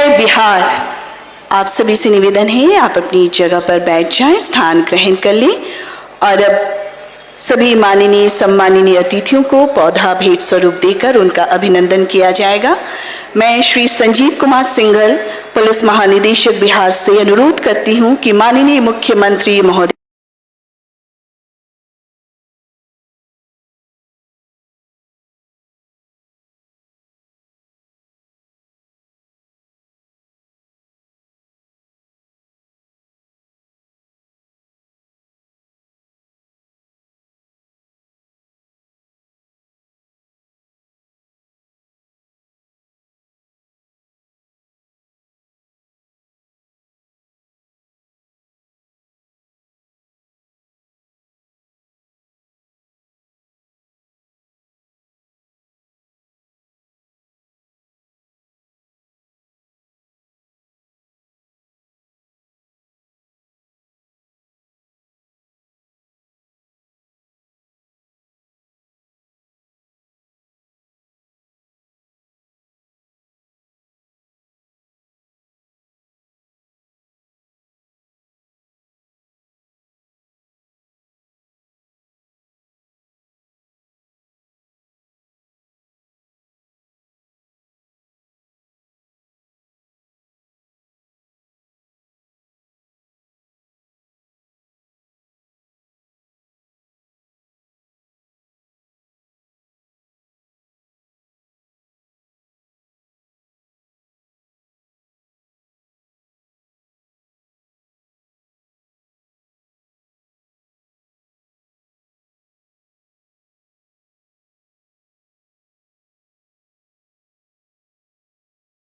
जय बिहार। आप सभी से निवेदन है आप अपनी जगह पर बैठ जाएं, स्थान ग्रहण कर लें और अब सभी माननीय सम्माननीय अतिथियों को पौधा भेंट स्वरूप देकर उनका अभिनंदन किया जाएगा। मैं श्री संजीव कुमार सिंघल, पुलिस महानिदेशक बिहार से अनुरोध करती हूं कि माननीय मुख्यमंत्री महोदय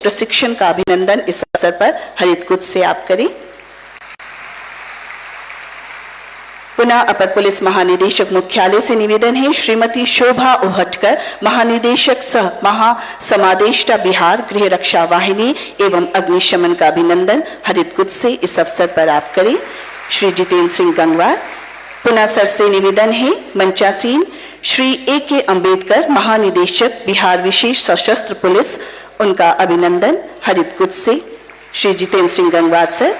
प्रशिक्षण का अभिनंदन इस अवसर पर हरित कुछ से आप करें। पुनः अपर पुलिस महानिदेशक मुख्यालय से निवेदन है श्रीमती शोभा उहटकर, महानिदेशक सह महासमादेष्टा बिहार गृह रक्षा वाहिनी एवं अग्निशमन का अभिनंदन हरित कुछ से इस अवसर पर आप करें। श्री जितेंद्र सिंह गंगवार। पुनः सर से निवेदन है मंचासीन श्री A.K. अंबेडकर, महानिदेशक बिहार विशेष सशस्त्र पुलिस, उनका अभिनंदन हरित कुछ से श्री जितेंद्र सिंह गंगवार सर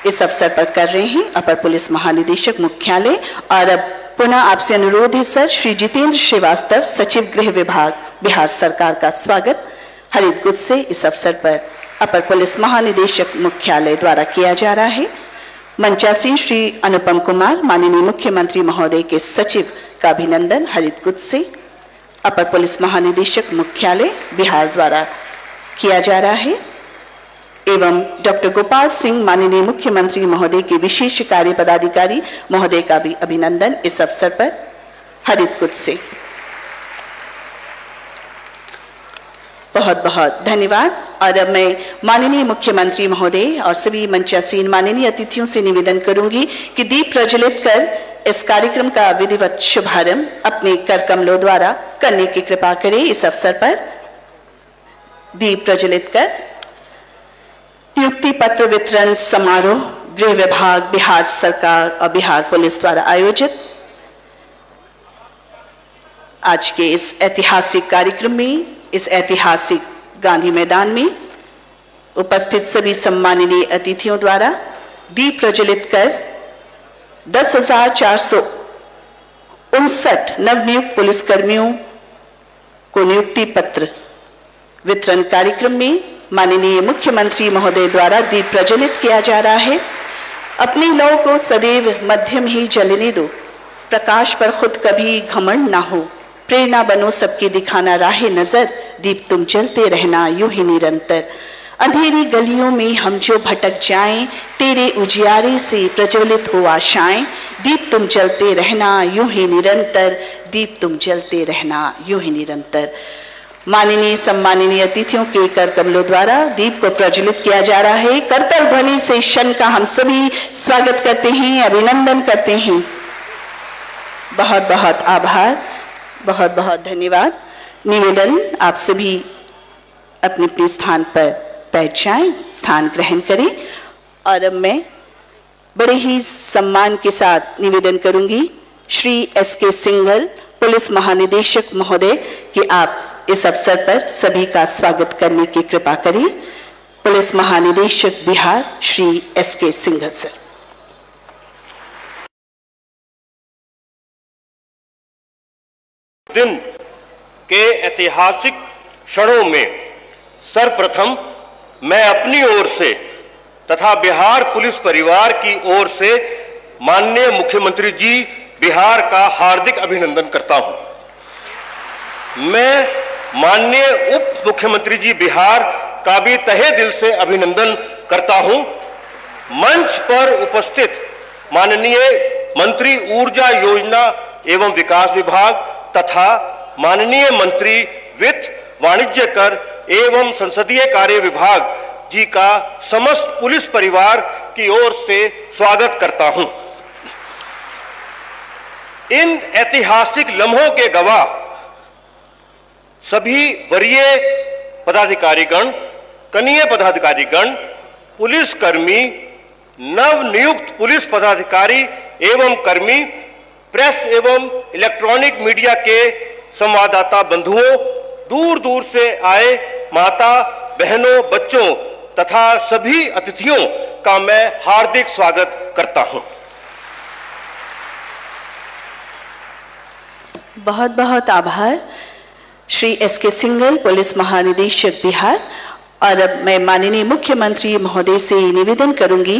इस अवसर पर कर रहे हैं, अपर पुलिस महानिदेशक मुख्यालय। और अब पुनः आपसे अनुरोध है सर, श्री जितेंद्र श्रीवास्तव, सचिव गृह विभाग बिहार सरकार का स्वागत हरित कुछ से इस अवसर पर अपर पुलिस महानिदेशक मुख्यालय द्वारा किया जा रहा है। मंचासीन श्री अनुपम कुमार, माननीय मुख्यमंत्री महोदय के सचिव का अभिनंदन हरित कुछ से अपर पुलिस महानिदेशक मुख्यालय बिहार द्वारा किया जा रहा है। एवं डॉक्टर गोपाल सिंह, माननीय मुख्यमंत्री महोदय के विशेष कार्य पदाधिकारी महोदय का भी अभिनंदन इस अवसर पर हरित कुछ से। बहुत बहुत धन्यवाद। और अब मैं माननीय मुख्यमंत्री महोदय और सभी मंचासीन माननीय अतिथियों से निवेदन करूंगी कि दीप प्रज्वलित कर इस कार्यक्रम का विधिवत शुभारंभ अपने कर कमलों द्वारा करने की कृपा करें। इस अवसर पर दीप प्रज्वलित कर नियुक्ति पत्र वितरण समारोह गृह विभाग बिहार सरकार और बिहार पुलिस द्वारा आयोजित आज के इस ऐतिहासिक कार्यक्रम में, इस ऐतिहासिक गांधी मैदान में उपस्थित सभी सम्माननीय अतिथियों द्वारा दीप प्रज्वलित कर 10,459 नवनियुक्त पुलिसकर्मियों को नियुक्ति पत्र वितरण कार्यक्रम में माननीय मुख्यमंत्री महोदय द्वारा दीप प्रज्वलित किया जा रहा है। अपनी लौ को सदैव मध्यम ही जलने दो, प्रकाश पर खुद कभी घमंड ना हो, प्रेरणा बनो सबकी दिखाना राह नजर, दीप तुम जलते रहना यूं ही निरंतर। अंधेरी गलियों में हम जो भटक जाएं, तेरे उजियारे से प्रज्वलित हो आशाएं, दीप तुम जलते रहना यूं ही निरंतर, दीप तुम जलते रहना यूं ही निरंतर। माननीय सम्माननीय अतिथियों के कर कमलों द्वारा दीप को प्रज्वलित किया जा रहा है। करतल ध्वनि से क्षण का हम सभी स्वागत करते हैं, अभिनंदन करते हैं। बहुत बहुत आभार, बहुत बहुत धन्यवाद। निवेदन आप सभी अपने अपने स्थान पर बैठ जाएं, स्थान ग्रहण करें। और अब मैं बड़े ही सम्मान के साथ निवेदन करूंगी श्री S.K. सिंघल, पुलिस महानिदेशक महोदय, कि आप इस अवसर पर सभी का स्वागत करने की कृपा करें। पुलिस महानिदेशक बिहार श्री एस.के. सिंघल सर। दिन के ऐतिहासिक क्षणों में सर्वप्रथम मैं अपनी ओर से तथा बिहार पुलिस परिवार की ओर से माननीय मुख्यमंत्री जी बिहार का हार्दिक अभिनंदन करता हूं। मैं माननीय उप मुख्यमंत्री जी बिहार का भी तहे दिल से अभिनंदन करता हूं। मंच पर उपस्थित माननीय मंत्री ऊर्जा योजना एवं विकास विभाग तथा माननीय मंत्री वित्त वाणिज्य कर एवं संसदीय कार्य विभाग जी का समस्त पुलिस परिवार की ओर से स्वागत करता हूं। इन ऐतिहासिक लम्हों के गवाह सभी वरीय पदाधिकारीगण, कनीय पदाधिकारीगण, पुलिसकर्मी, नवनियुक्त पुलिस पदाधिकारी एवं कर्मी, प्रेस एवं इलेक्ट्रॉनिक मीडिया के संवाददाता बंधुओं, दूर दूर से आए माता बहनों, बच्चों तथा सभी अतिथियों का मैं हार्दिक स्वागत करता हूं। बहुत बहुत आभार श्री एस.के. सिंघल, पुलिस महानिदेशक बिहार। और अब मैं माननीय मुख्यमंत्री महोदय से निवेदन करूंगी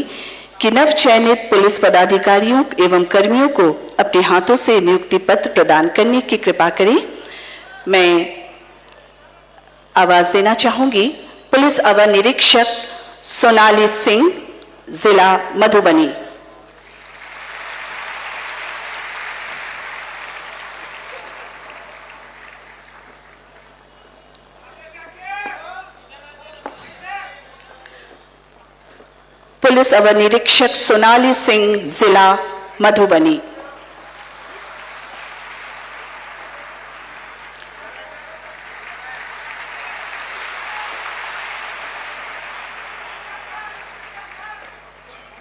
कि नव चयनित पुलिस पदाधिकारियों एवं कर्मियों को अपने हाथों से नियुक्ति पत्र प्रदान करने की कृपा करें। मैं आवाज देना चाहूंगी पुलिस अवर निरीक्षक सोनाली सिंह, जिला मधुबनी। पुलिस अवर निरीक्षक सोनाली सिंह, जिला मधुबनी।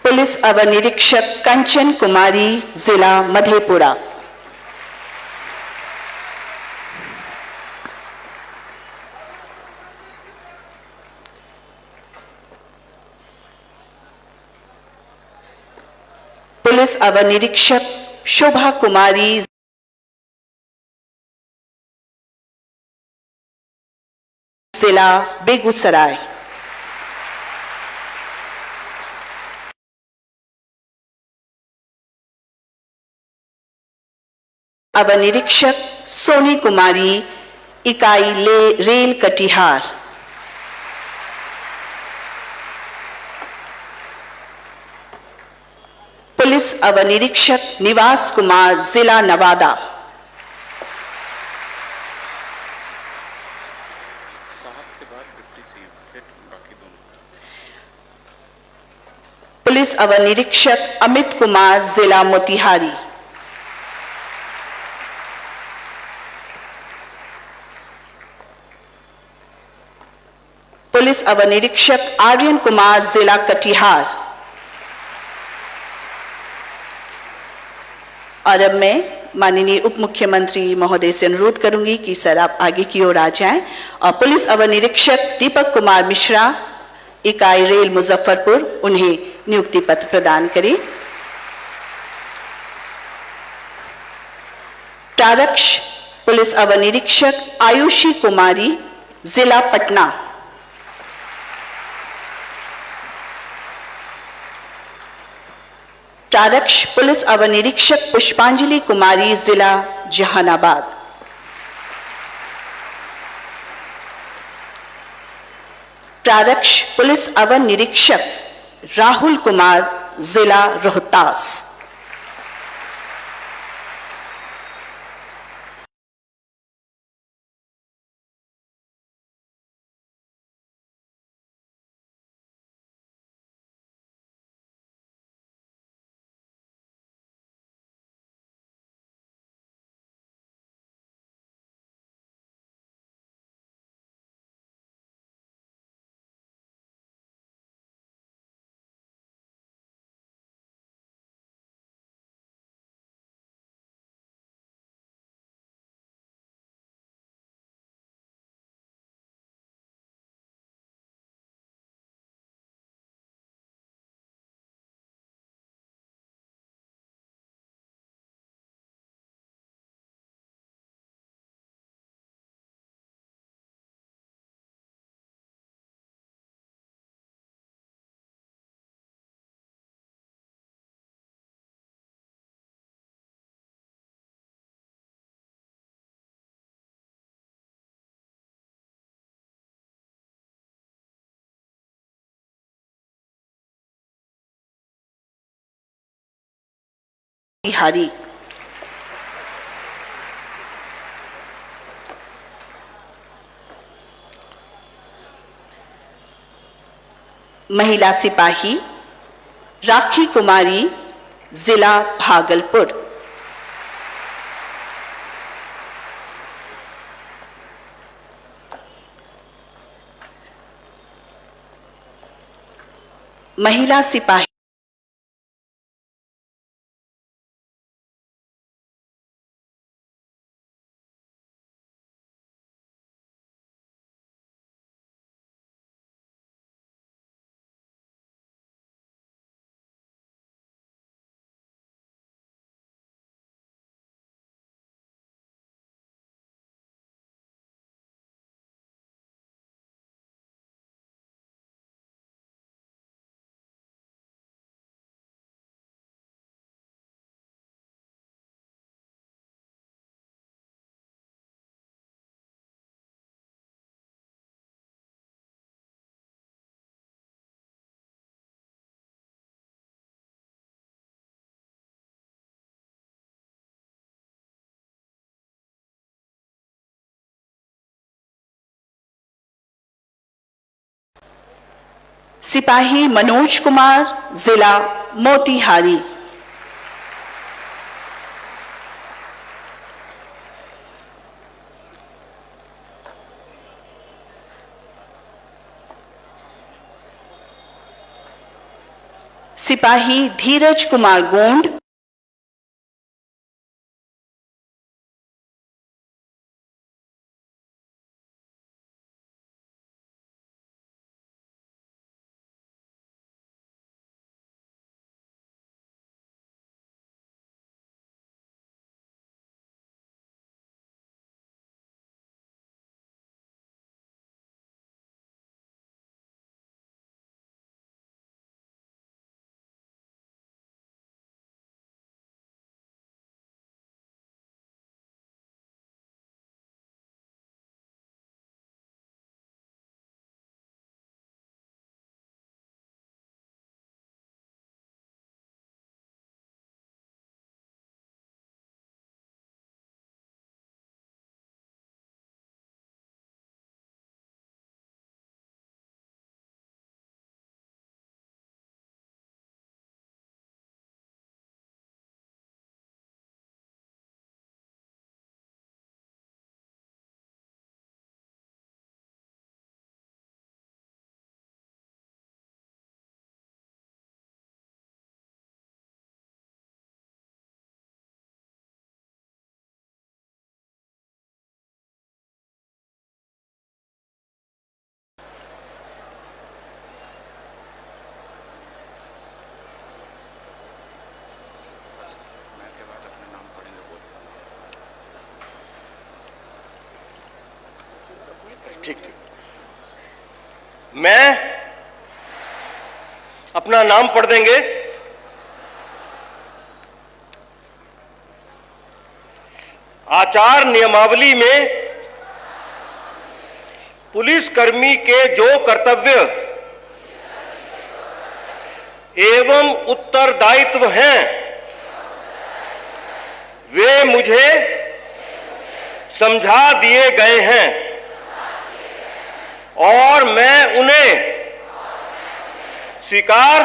पुलिस अवर निरीक्षक कंचन कुमारी, जिला मधेपुरा। पुलिस अवर निरीक्षक शोभा कुमारी, जिला बेगूसराय। अवर निरीक्षक सोनी कुमारी, इकाई रेल कटिहार। पुलिस अवर निरीक्षक निवास कुमार, जिला नवादा। पुलिस अवर निरीक्षक अमित कुमार, जिला मोतिहारी। पुलिस अवर निरीक्षक आर्यन कुमार, जिला कटिहार। और अब मैं माननीय उप मुख्यमंत्री महोदय से अनुरोध करूंगी कि सर आप आगे की ओर आ जाएं और पुलिस अवर निरीक्षक दीपक कुमार मिश्रा, इकाई रेल मुजफ्फरपुर, उन्हें नियुक्ति पत्र प्रदान करें। प्रारक्ष पुलिस अवर निरीक्षक आयुषी कुमारी, जिला पटना। प्रारक्ष पुलिस अवर निरीक्षक पुष्पांजलि कुमारी, जिला जहानाबाद। प्रारक्ष पुलिस अवर निरीक्षक राहुल कुमार, जिला रोहतास। बिहारी। महिला सिपाही राखी कुमारी, जिला भागलपुर। महिला सिपाही सिपाही मनोज कुमार, जिला मोतिहारी। सिपाही धीरज कुमार गोंड, ठीक ठीक। मैं अपना नाम पढ़ देंगे। आचार नियमावली में पुलिसकर्मी के जो कर्तव्य एवं उत्तरदायित्व हैं, वे मुझे समझा दिए गए हैं और मैं उन्हें स्वीकार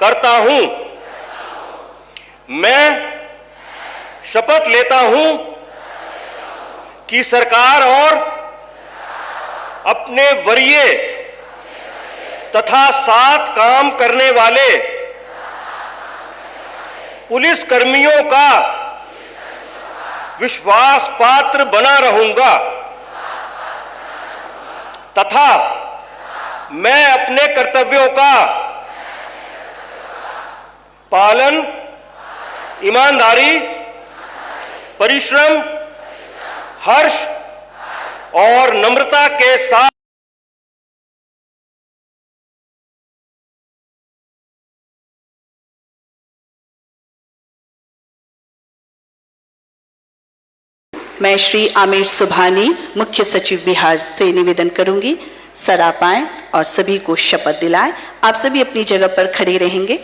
करता हूं। मैं शपथ लेता हूं कि सरकार और अपने वरीय तथा साथ काम करने वाले पुलिस कर्मियों का विश्वास पात्र बना रहूंगा तथा मैं अपने कर्तव्यों का पालन ईमानदारी, परिश्रम, हर्ष और नम्रता के साथ मैं श्री आमिर सुभानी, मुख्य सचिव बिहार से निवेदन करूंगी, सर आप आएं और सभी को शपथ दिलाएं। आप सभी अपनी जगह पर खड़े रहेंगे।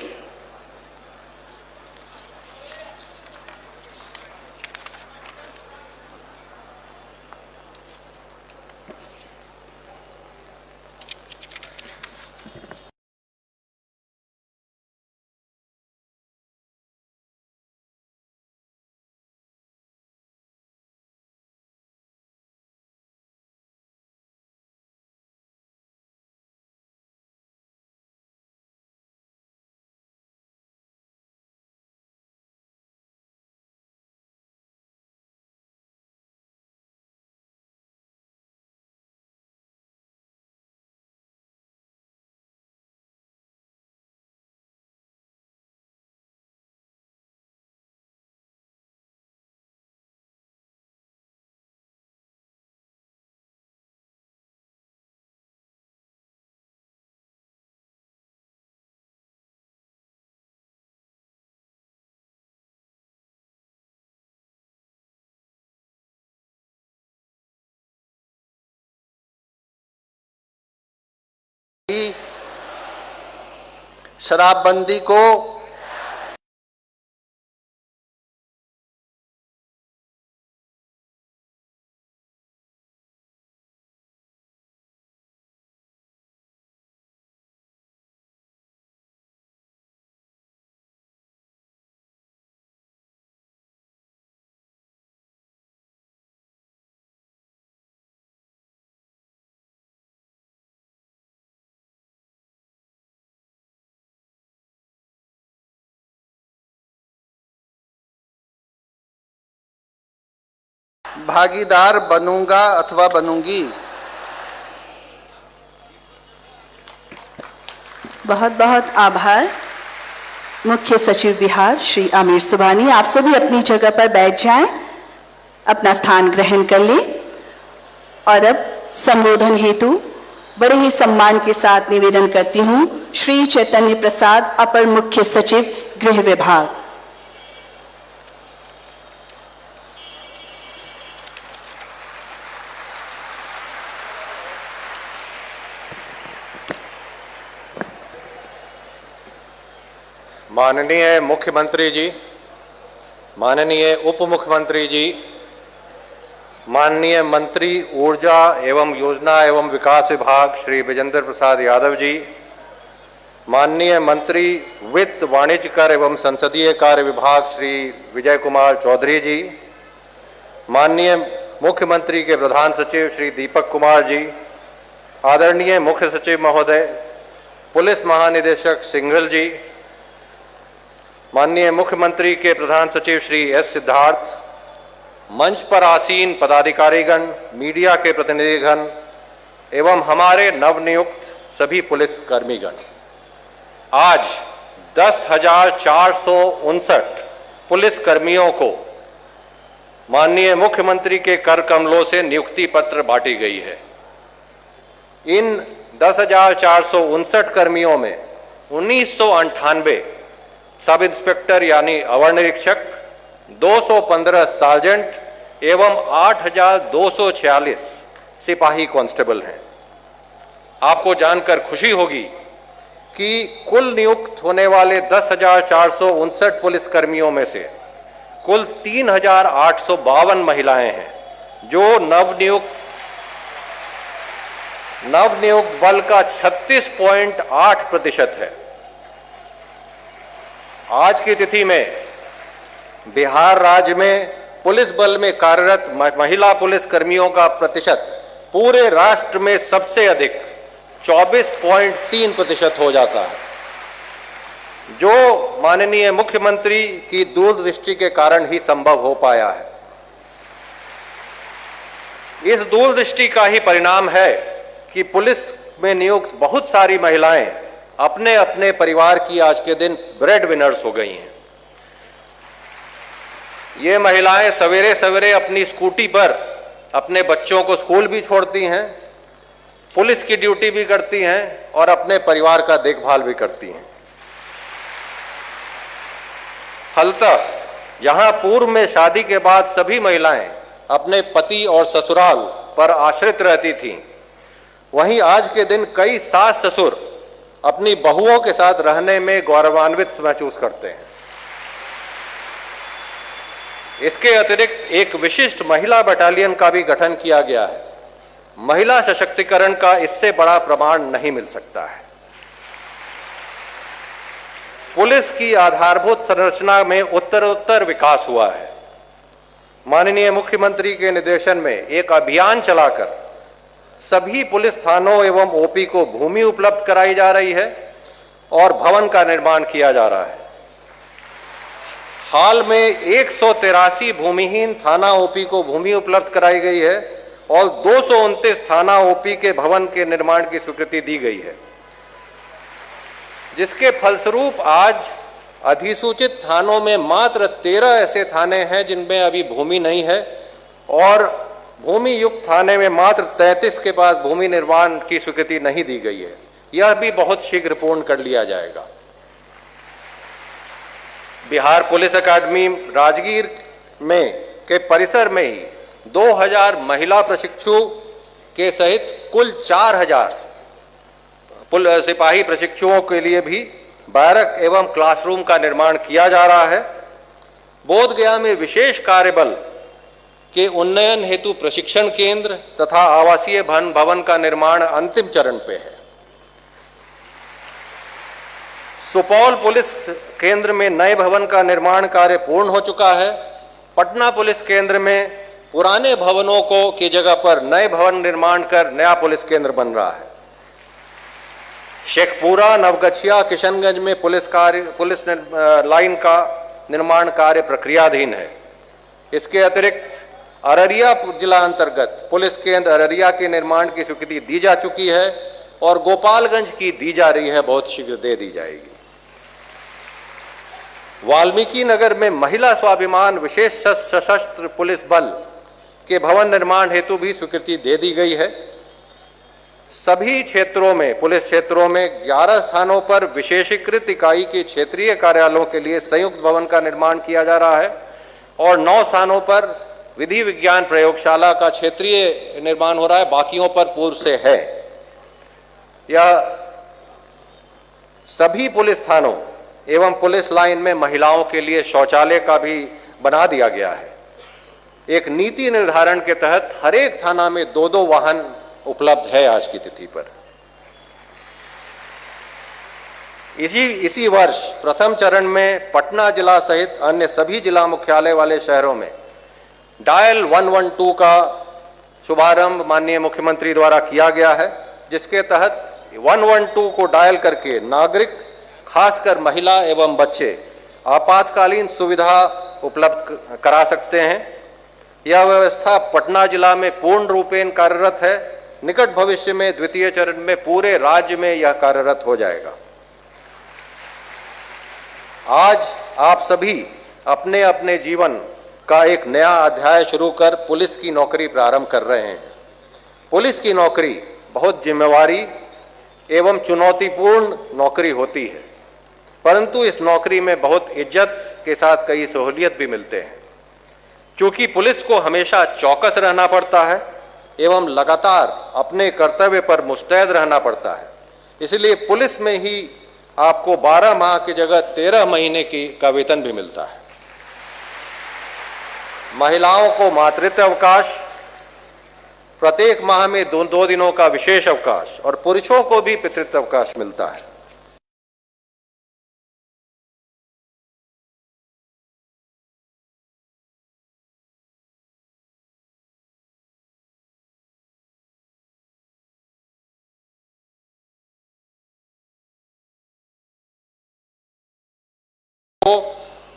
शराबबंदी को भागीदार बनूंगा अथवा बनूंगी। बहुत बहुत आभार। मुख्य सचिव बिहार श्री आमिर सुबहानी, आप सभी अपनी जगह पर बैठ जाएं, अपना स्थान ग्रहण कर लें। और अब संबोधन हेतु बड़े ही सम्मान के साथ निवेदन करती हूं श्री चैतन्य प्रसाद, अपर मुख्य सचिव गृह विभाग। माननीय मुख्यमंत्री जी, माननीय उप मुख्यमंत्री जी, माननीय मंत्री ऊर्जा एवं योजना एवं विकास विभाग श्री विजेंद्र प्रसाद यादव जी, माननीय मंत्री वित्त वाणिज्य कर एवं संसदीय कार्य विभाग श्री विजय कुमार चौधरी जी, माननीय मुख्यमंत्री के प्रधान सचिव श्री दीपक कुमार जी, आदरणीय मुख्य सचिव महोदय, पुलिस महानिदेशक सिंघल जी, माननीय मुख्यमंत्री के प्रधान सचिव श्री एस सिद्धार्थ, मंच पर आसीन पदाधिकारीगण, मीडिया के प्रतिनिधिगण एवं हमारे नवनियुक्त सभी पुलिस कर्मीगण, आज 10,459 पुलिस कर्मियों को माननीय मुख्यमंत्री के कर कमलों से नियुक्ति पत्र बांटी गई है। इन 10,459 कर्मियों में 1998 सब इंस्पेक्टर यानी अवर निरीक्षक, 215 सार्जेंट एवं 8,246 सिपाही कांस्टेबल हैं। आपको जानकर खुशी होगी कि कुल नियुक्त होने वाले 10,459 पुलिसकर्मियों में से कुल 3,852 महिलाएं हैं, जो नवनियुक्त बल का 36.8% है। आज की तिथि में बिहार राज्य में पुलिस बल में कार्यरत महिला पुलिस कर्मियों का प्रतिशत पूरे राष्ट्र में सबसे अधिक 24.3% हो जाता है, जो माननीय मुख्यमंत्री की दूरदृष्टि के कारण ही संभव हो पाया है। इस दूरदृष्टि का ही परिणाम है कि पुलिस में नियुक्त बहुत सारी महिलाएं अपने अपने परिवार की आज के दिन ब्रेड विनर्स हो गई हैं। ये महिलाएं सवेरे सवेरे अपनी स्कूटी पर अपने बच्चों को स्कूल भी छोड़ती हैं, पुलिस की ड्यूटी भी करती हैं और अपने परिवार का देखभाल भी करती हैं। फलतः जहां पूर्व में शादी के बाद सभी महिलाएं अपने पति और ससुराल पर आश्रित रहती थीं, वहीं आज के दिन कई सास ससुर अपनी बहुओं के साथ रहने में गौरवान्वित महसूस करते हैं। इसके अतिरिक्त एक विशिष्ट महिला बटालियन का भी गठन किया गया है। महिला सशक्तिकरण का इससे बड़ा प्रमाण नहीं मिल सकता है। पुलिस की आधारभूत संरचना में उत्तरोत्तर विकास हुआ है। माननीय मुख्यमंत्री के निर्देशन में एक अभियान चलाकर सभी पुलिस थानों एवं ओपी को भूमि उपलब्ध कराई जा रही है और भवन का निर्माण किया जा रहा है। हाल में 183 भूमिहीन थाना ओपी को भूमि उपलब्ध कराई गई है और 229 थाना ओपी के भवन के निर्माण की स्वीकृति दी गई है, जिसके फलस्वरूप आज अधिसूचित थानों में मात्र 13 ऐसे थाने हैं जिनमें अभी भूमि नहीं है और भूमि युक्त थाने में मात्र 33 के पास भूमि निर्माण की स्वीकृति नहीं दी गई है। यह भी बहुत शीघ्र पूर्ण कर लिया जाएगा। बिहार पुलिस अकादमी राजगीर में के परिसर में ही 2000 महिला प्रशिक्षु के सहित कुल 4000 सिपाही प्रशिक्षुओं के लिए भी बैरक एवं क्लासरूम का निर्माण किया जा रहा है। बोधगया में विशेष कार्यबल के उन्नयन हेतु प्रशिक्षण केंद्र तथा आवासीय भवन का निर्माण अंतिम चरण पे है। सुपौल पुलिस केंद्र में नए भवन का निर्माण कार्य पूर्ण हो चुका है। पटना पुलिस केंद्र में पुराने भवनों की जगह पर नए भवन निर्माण कर नया पुलिस केंद्र बन रहा है। शेखपुरा, नवगछिया, किशनगंज में पुलिस लाइन का निर्माण कार्य प्रक्रियाधीन है। इसके अतिरिक्त अररिया जिला अंतर्गत पुलिस केंद्र अररिया के निर्माण की स्वीकृति दी जा चुकी है और गोपालगंज की दी जा रही है, बहुत शीघ्र दे दी जाएगी। वाल्मीकि नगर में महिला स्वाभिमान विशेष सशस्त्र पुलिस बल के भवन निर्माण हेतु भी स्वीकृति दे दी गई है। सभी क्षेत्रों में, पुलिस क्षेत्रों में 11 स्थानों पर विशेषीकृत इकाई के क्षेत्रीय कार्यालयों के लिए संयुक्त भवन का निर्माण किया जा रहा है और 9 स्थानों पर विधि विज्ञान प्रयोगशाला का क्षेत्रीय निर्माण हो रहा है, बाकियों पर पूर्व से है। यह सभी पुलिस थानों एवं पुलिस लाइन में महिलाओं के लिए शौचालय का भी बना दिया गया है। एक नीति निर्धारण के तहत हर एक थाना में 2-2 वाहन उपलब्ध है आज की तिथि पर। इसी वर्ष प्रथम चरण में पटना जिला सहित अन्य सभी जिला मुख्यालय वाले शहरों में डायल 112 का शुभारंभ माननीय मुख्यमंत्री द्वारा किया गया है, जिसके तहत 112 को डायल करके नागरिक, खासकर महिला एवं बच्चे आपातकालीन सुविधा उपलब्ध करा सकते हैं। यह व्यवस्था पटना जिला में पूर्ण रूपेण कार्यरत है। निकट भविष्य में द्वितीय चरण में पूरे राज्य में यह कार्यरत हो जाएगा। आज आप सभी अपने अपने जीवन का एक नया अध्याय शुरू कर पुलिस की नौकरी प्रारंभ कर रहे हैं। पुलिस की नौकरी बहुत जिम्मेवारी एवं चुनौतीपूर्ण नौकरी होती है, परंतु इस नौकरी में बहुत इज्जत के साथ कई सहूलियत भी मिलते हैं। क्योंकि पुलिस को हमेशा चौकस रहना पड़ता है एवं लगातार अपने कर्तव्य पर मुस्तैद रहना पड़ता है, इसलिए पुलिस में ही आपको 12 माह की जगह 13 महीने का वेतन भी मिलता है। महिलाओं को मातृत्व अवकाश, प्रत्येक माह में 2 दिनों का विशेष अवकाश और पुरुषों को भी पितृत्व अवकाश मिलता है।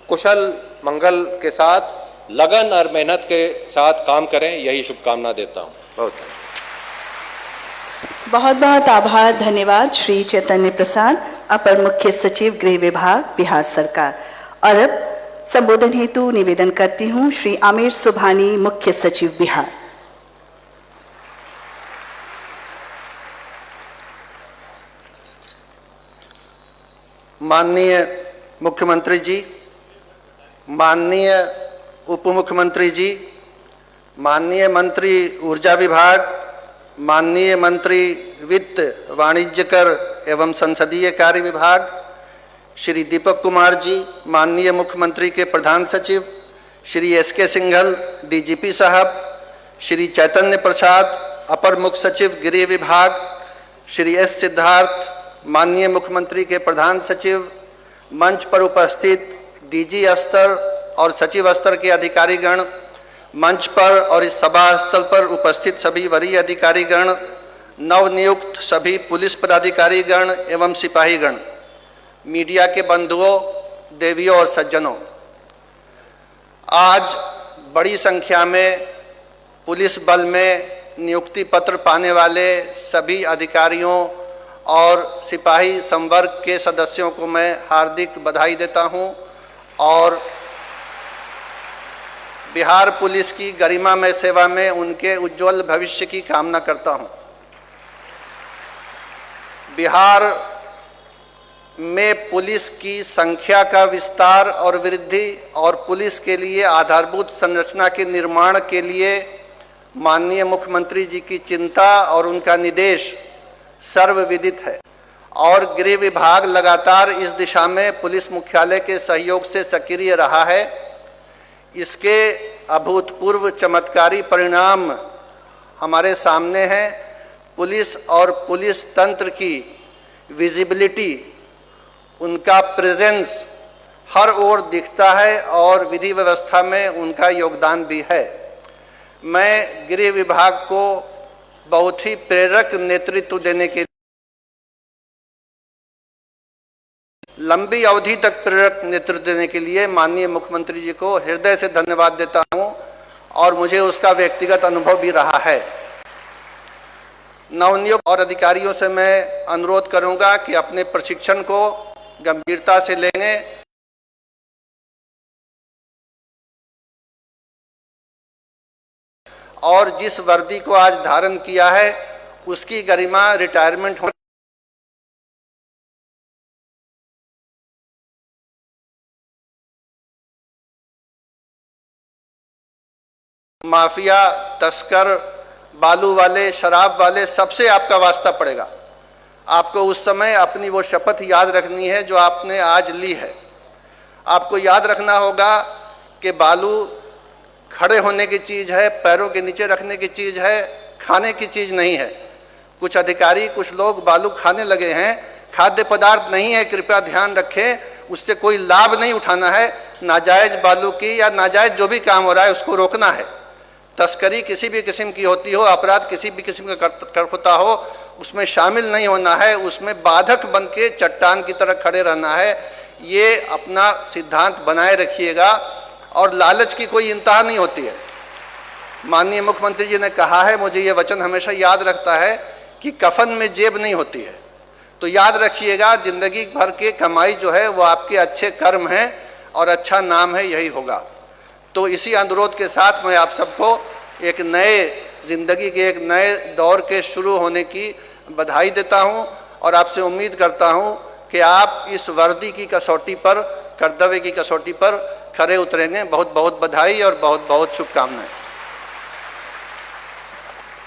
कुशल मंगल के साथ, लगन और मेहनत के साथ काम करें, यही शुभकामना देता हूं। बहुत बहुत बहुत आभार, धन्यवाद श्री चैतन्य प्रसाद, अपर मुख्य सचिव गृह विभाग, बिहार सरकार। और अब संबोधन हेतु निवेदन करती हूं श्री आमिर सुभानी, मुख्य सचिव, बिहार। माननीय मुख्यमंत्री जी, माननीय उप मुख्यमंत्री जी, माननीय मंत्री ऊर्जा विभाग, माननीय मंत्री वित्त, वाणिज्य कर एवं संसदीय कार्य विभाग, श्री दीपक कुमार जी, माननीय मुख्यमंत्री के प्रधान सचिव, श्री एस.के. सिंघल, डीजीपी साहब, श्री चैतन्य प्रसाद, अपर मुख्य सचिव गृह विभाग, श्री एस. सिद्धार्थ, माननीय मुख्यमंत्री के प्रधान सचिव, मंच पर उपस्थित डीजी स्तर और सचिव स्तर के अधिकारीगण, मंच पर और इस सभा स्थल पर उपस्थित सभी वरीय अधिकारीगण, नवनियुक्त सभी पुलिस पदाधिकारीगण एवं सिपाहीगण, मीडिया के बंधुओं, देवियों और सज्जनों, आज बड़ी संख्या में पुलिस बल में नियुक्ति पत्र पाने वाले सभी अधिकारियों और सिपाही संवर्ग के सदस्यों को मैं हार्दिक बधाई देता हूं और बिहार पुलिस की गरिमामय सेवा में उनके उज्जवल भविष्य की कामना करता हूं। बिहार में पुलिस की संख्या का विस्तार और वृद्धि और पुलिस के लिए आधारभूत संरचना के निर्माण के लिए माननीय मुख्यमंत्री जी की चिंता और उनका निर्देश सर्वविदित है। और गृह विभाग लगातार इस दिशा में पुलिस मुख्यालय के सहयोग से सक्रिय रहा है। इसके अभूतपूर्व चमत्कारी परिणाम हमारे सामने हैं। पुलिस और पुलिस तंत्र की विजिबिलिटी, उनका प्रेजेंस हर ओर दिखता है और विधि व्यवस्था में उनका योगदान भी है। मैं गृह विभाग को बहुत ही प्रेरक नेतृत्व देने के लंबी अवधि तक प्रेरक नेतृत्व देने के लिए माननीय मुख्यमंत्री जी को हृदय से धन्यवाद देता हूं और मुझे उसका व्यक्तिगत अनुभव भी रहा है। नवनियुक्त और अधिकारियों से मैं अनुरोध करूंगा कि अपने प्रशिक्षण को गंभीरता से लेंगे और जिस वर्दी को आज धारण किया है उसकी गरिमा रिटायरमेंट हो माफिया, तस्कर, बालू वाले, शराब वाले, सबसे आपका वास्ता पड़ेगा। आपको उस समय अपनी वो शपथ याद रखनी है जो आपने आज ली है। आपको याद रखना होगा कि बालू खड़े होने की चीज़ है, पैरों के नीचे रखने की चीज़ है, खाने की चीज़ नहीं है। कुछ अधिकारी, कुछ लोग बालू खाने लगे हैं, खाद्य पदार्थ नहीं है, कृपया ध्यान रखें। उससे कोई लाभ नहीं उठाना है। नाजायज बालू की या नाजायज जो भी काम हो रहा है उसको रोकना है। तस्करी किसी भी किस्म की होती हो, अपराध किसी भी किस्म का होता हो, उसमें शामिल नहीं होना है, उसमें बाधक बन के चट्टान की तरह खड़े रहना है। ये अपना सिद्धांत बनाए रखिएगा और लालच की कोई इंतहा नहीं होती है। माननीय मुख्यमंत्री जी ने कहा है, मुझे ये वचन हमेशा याद रखता है कि कफन में जेब नहीं होती है। तो याद रखिएगा, जिंदगी भर की कमाई जो है वो आपके अच्छे कर्म हैं और अच्छा नाम है, यही होगा। तो इसी अनुरोध के साथ मैं आप सबको एक नए ज़िंदगी के एक नए दौर के शुरू होने की बधाई देता हूं और आपसे उम्मीद करता हूं कि आप इस वर्दी की कसौटी पर, कर्तव्य की कसौटी पर खरे उतरेंगे। बहुत बहुत बधाई और बहुत बहुत शुभकामनाएं।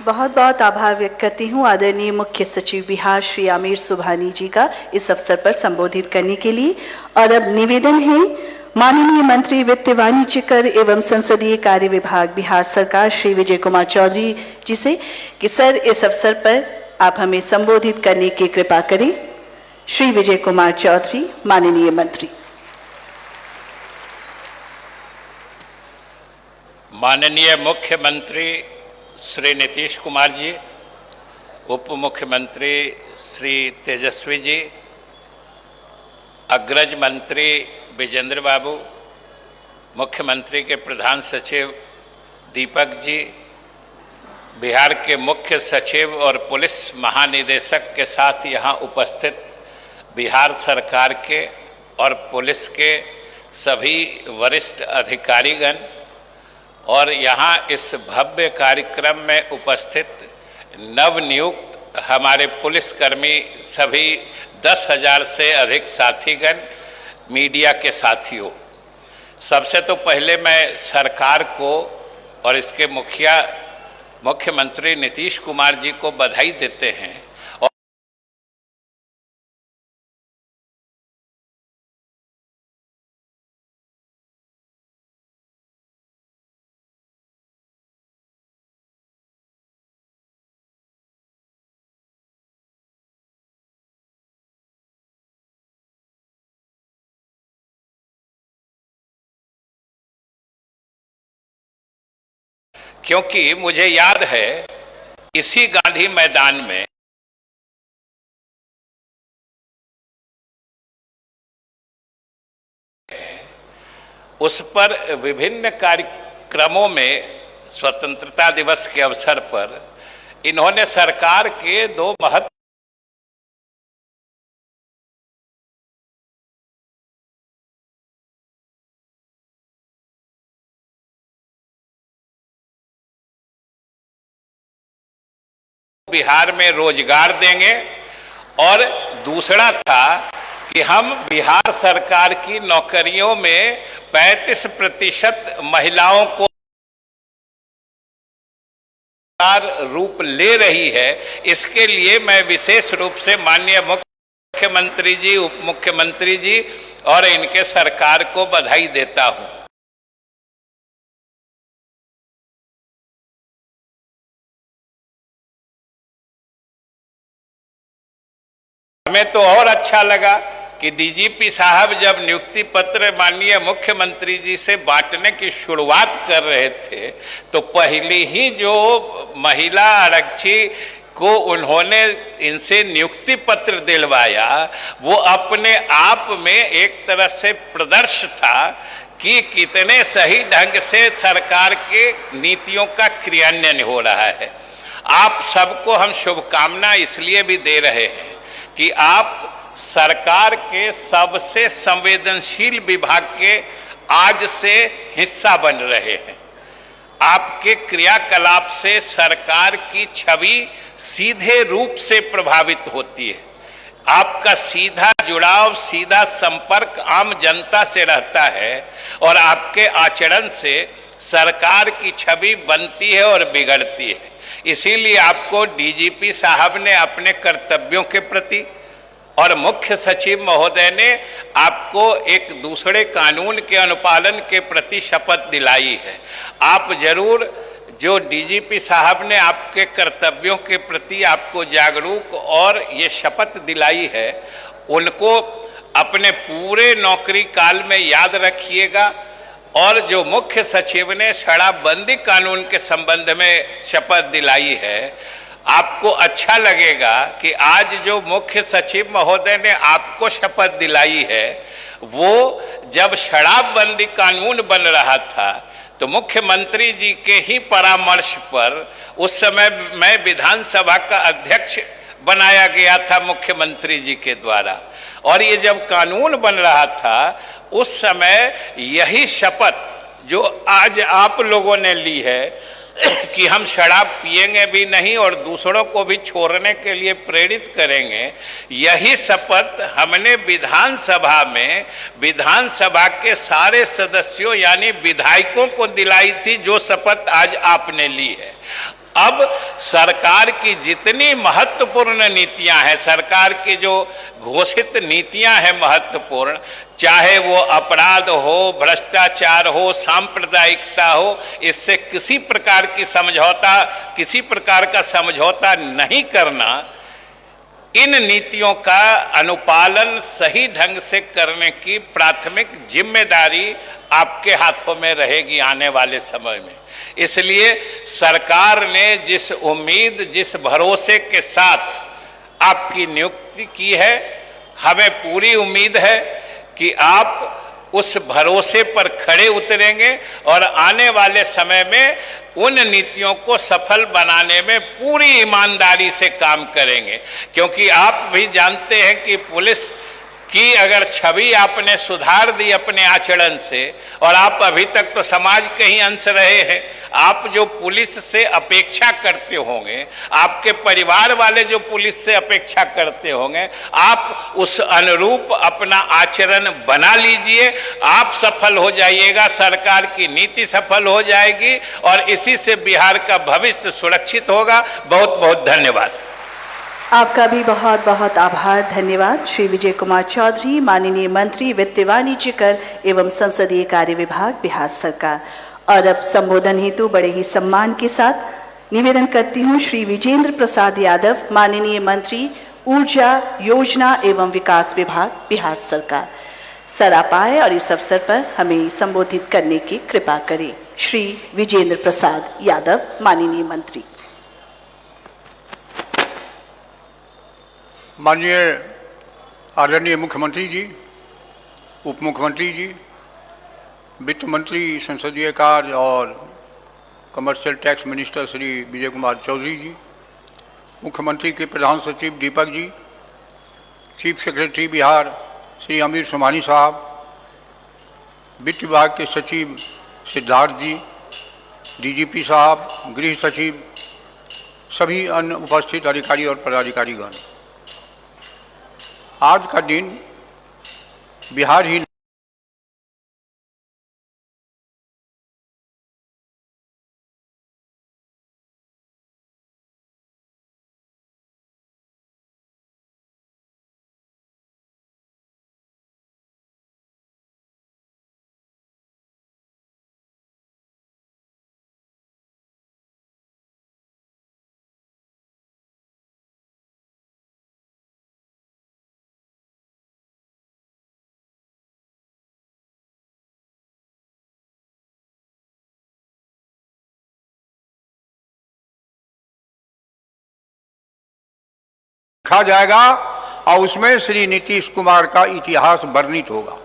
बहुत बहुत आभार व्यक्त करती हूँ आदरणीय मुख्य सचिव बिहार श्री आमिर सुबहानी जी का इस अवसर पर संबोधित करने के लिए। और अब निवेदन है माननीय मंत्री वित्त, वाणिज्य कर एवं संसदीय कार्य विभाग बिहार सरकार श्री विजय कुमार चौधरी जी से कि सर इस अवसर पर आप हमें संबोधित करने की कृपा करें। श्री विजय कुमार चौधरी, माननीय मंत्री। माननीय मुख्यमंत्री श्री नीतीश कुमार जी, उप मुख्यमंत्री श्री तेजस्वी जी, अग्रज मंत्री विजेंद्र बाबू, मुख्यमंत्री के प्रधान सचिव दीपक जी, बिहार के मुख्य सचिव और पुलिस महानिदेशक के साथ यहाँ उपस्थित बिहार सरकार के और पुलिस के सभी वरिष्ठ अधिकारीगण और यहाँ इस भव्य कार्यक्रम में उपस्थित नवनियुक्त हमारे पुलिसकर्मी, सभी 10,000 से अधिक साथीगण, मीडिया के साथियों, सबसे तो पहले मैं सरकार को और इसके मुख्यमंत्री नीतीश कुमार जी को बधाई देते हैं और क्योंकि मुझे याद है इसी गांधी मैदान में उस पर विभिन्न कार्यक्रमों में स्वतंत्रता दिवस के अवसर पर इन्होंने सरकार के दो महत्व बिहार में रोजगार देंगे और दूसरा था कि हम बिहार सरकार की नौकरियों में 35% महिलाओं को रूप ले रही है। इसके लिए मैं विशेष रूप से माननीय मुख्य मुख्यमंत्री जी, उप मुख्यमंत्री जी और इनके सरकार को बधाई देता हूं। हमें तो और अच्छा लगा कि डीजीपी साहब जब नियुक्ति पत्र माननीय मुख्यमंत्री जी से बांटने की शुरुआत कर रहे थे तो पहली ही जो महिला आरक्षी को उन्होंने इनसे नियुक्ति पत्र दिलवाया, वो अपने आप में एक तरह से प्रदर्श था कि कितने सही ढंग से सरकार के नीतियों का क्रियान्वयन हो रहा है। आप सबको हम शुभकामना इसलिए भी दे रहे हैं कि आप सरकार के सबसे संवेदनशील विभाग के आज से हिस्सा बन रहे हैं। आपके क्रियाकलाप से सरकार की छवि सीधे रूप से प्रभावित होती है। आपका सीधा जुड़ाव, सीधा संपर्क आम जनता से रहता है और आपके आचरण से सरकार की छवि बनती है और बिगड़ती है। इसीलिए आपको डीजीपी साहब ने अपने कर्तव्यों के प्रति और मुख्य सचिव महोदय ने आपको एक दूसरे कानून के अनुपालन के प्रति शपथ दिलाई है। आप जरूर, जो डीजीपी साहब ने आपके कर्तव्यों के प्रति आपको जागरूक और ये शपथ दिलाई है, उनको अपने पूरे नौकरी काल में याद रखिएगा। और जो मुख्य सचिव ने शराबबंदी कानून के संबंध में शपथ दिलाई है, आपको अच्छा लगेगा कि आज जो मुख्य सचिव महोदय ने आपको शपथ दिलाई है, वो जब शराबबंदी कानून बन रहा था तो मुख्यमंत्री जी के ही परामर्श पर उस समय मैं विधानसभा का अध्यक्ष बनाया गया था मुख्यमंत्री जी के द्वारा, और ये जब कानून बन रहा था उस समय यही शपथ जो आज आप लोगों ने ली है कि हम शराब पिएंगे भी नहीं और दूसरों को भी छोड़ने के लिए प्रेरित करेंगे, यही शपथ हमने विधानसभा में विधानसभा के सारे सदस्यों यानी विधायकों को दिलाई थी, जो शपथ आज आपने ली है। अब सरकार की जितनी महत्वपूर्ण नीतियां हैं, सरकार की जो घोषित नीतियां हैं महत्वपूर्ण, चाहे वो अपराध हो, भ्रष्टाचार हो, सांप्रदायिकता हो, इससे किसी प्रकार का समझौता नहीं करना, इन नीतियों का अनुपालन सही ढंग से करने की प्राथमिक जिम्मेदारी आपके हाथों में रहेगी आने वाले समय में। इसलिए सरकार ने जिस उम्मीद, जिस भरोसे के साथ आपकी नियुक्ति की है, हमें पूरी उम्मीद है कि आप उस भरोसे पर खड़े उतरेंगे और आने वाले समय में उन नीतियों को सफल बनाने में पूरी ईमानदारी से काम करेंगे। क्योंकि आप भी जानते हैं कि पुलिस की अगर छवि आपने सुधार दी अपने आचरण से, और आप अभी तक तो समाज के ही अंश रहे हैं, आप जो पुलिस से अपेक्षा करते होंगे, आपके परिवार वाले जो पुलिस से अपेक्षा करते होंगे, आप उस अनुरूप अपना आचरण बना लीजिए। आप सफल हो जाइएगा, सरकार की नीति सफल हो जाएगी और इसी से बिहार का भविष्य सुरक्षित होगा। बहुत बहुत धन्यवाद। आपका भी बहुत बहुत आभार, धन्यवाद। श्री विजय कुमार चौधरी, माननीय मंत्री वित्त वाणिज्य कर एवं संसदीय कार्य विभाग, बिहार सरकार। और अब संबोधन हेतु बड़े ही सम्मान के साथ निवेदन करती हूँ श्री विजेंद्र प्रसाद यादव, माननीय मंत्री ऊर्जा, योजना एवं विकास विभाग, बिहार सरकार। सर आप आए और इस अवसर पर हमें संबोधित करने की कृपा करें। श्री विजेंद्र प्रसाद यादव, माननीय मंत्री। माननीय आदरणीय मुख्यमंत्री जी, उप मुख्यमंत्री जी, वित्त मंत्री, संसदीय कार्य और commercial tax minister Shri Vijay Kumar Chaudhary जी, मुख्यमंत्री के प्रधान सचिव दीपक जी, चीफ सेक्रेटरी बिहार श्री अमीर सुमानी साहब, वित्त विभाग के सचिव सिद्धार्थ जी, डीजीपी साहब, गृह सचिव, सभी अन्य उपस्थित अधिकारी और पदाधिकारीगण, आज का दिन बिहार ही लिखा जाएगा और उसमें श्री नीतीश कुमार का इतिहास वर्णित होगा।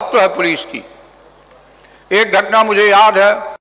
तो है पुलिस की एक घटना मुझे याद है।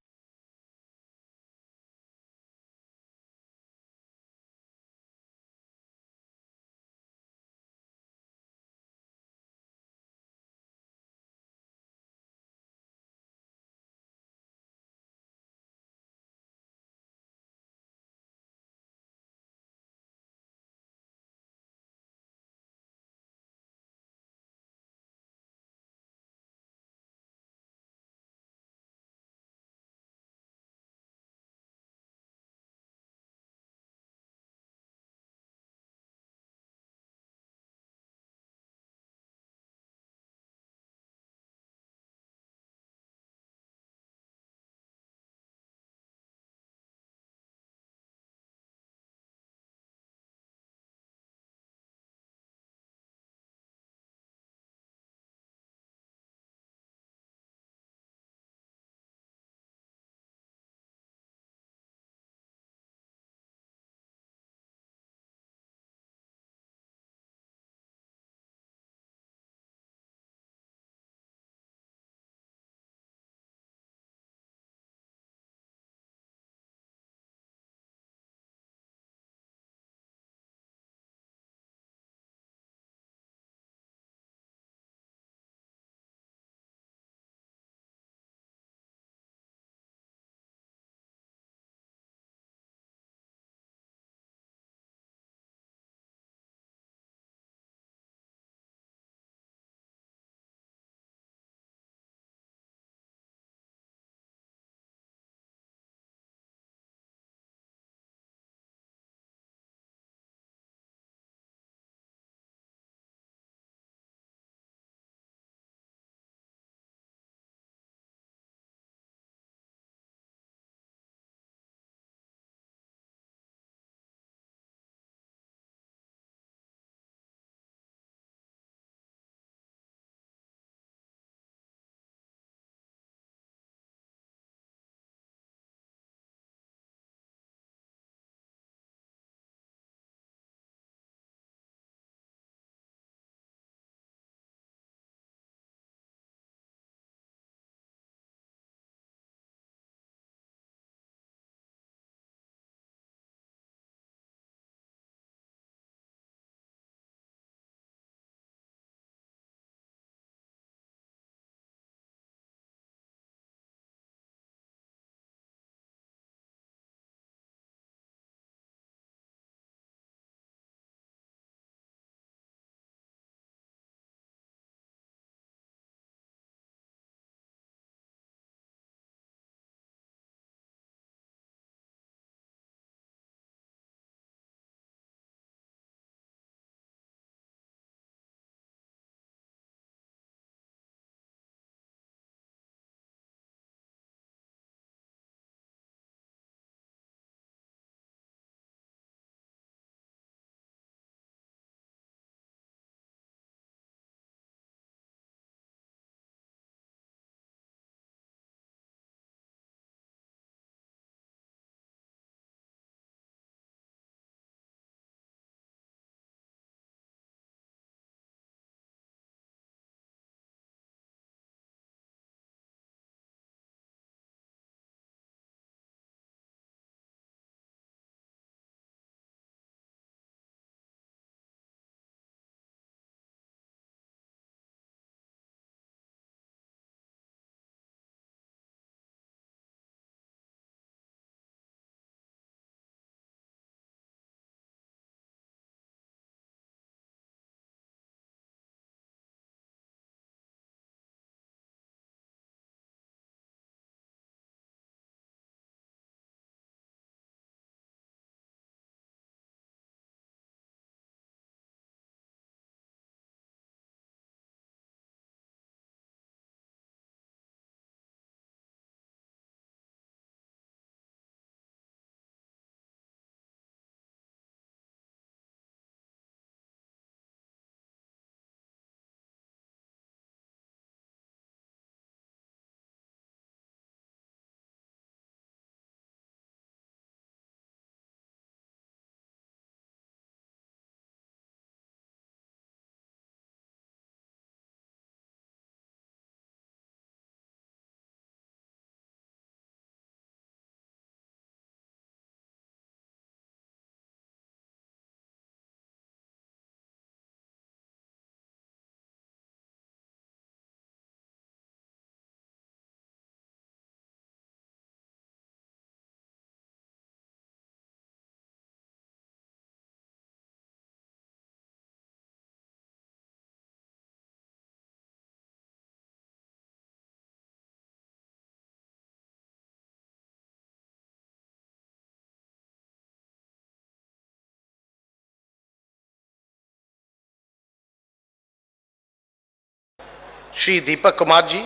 श्री दीपक कुमार जी,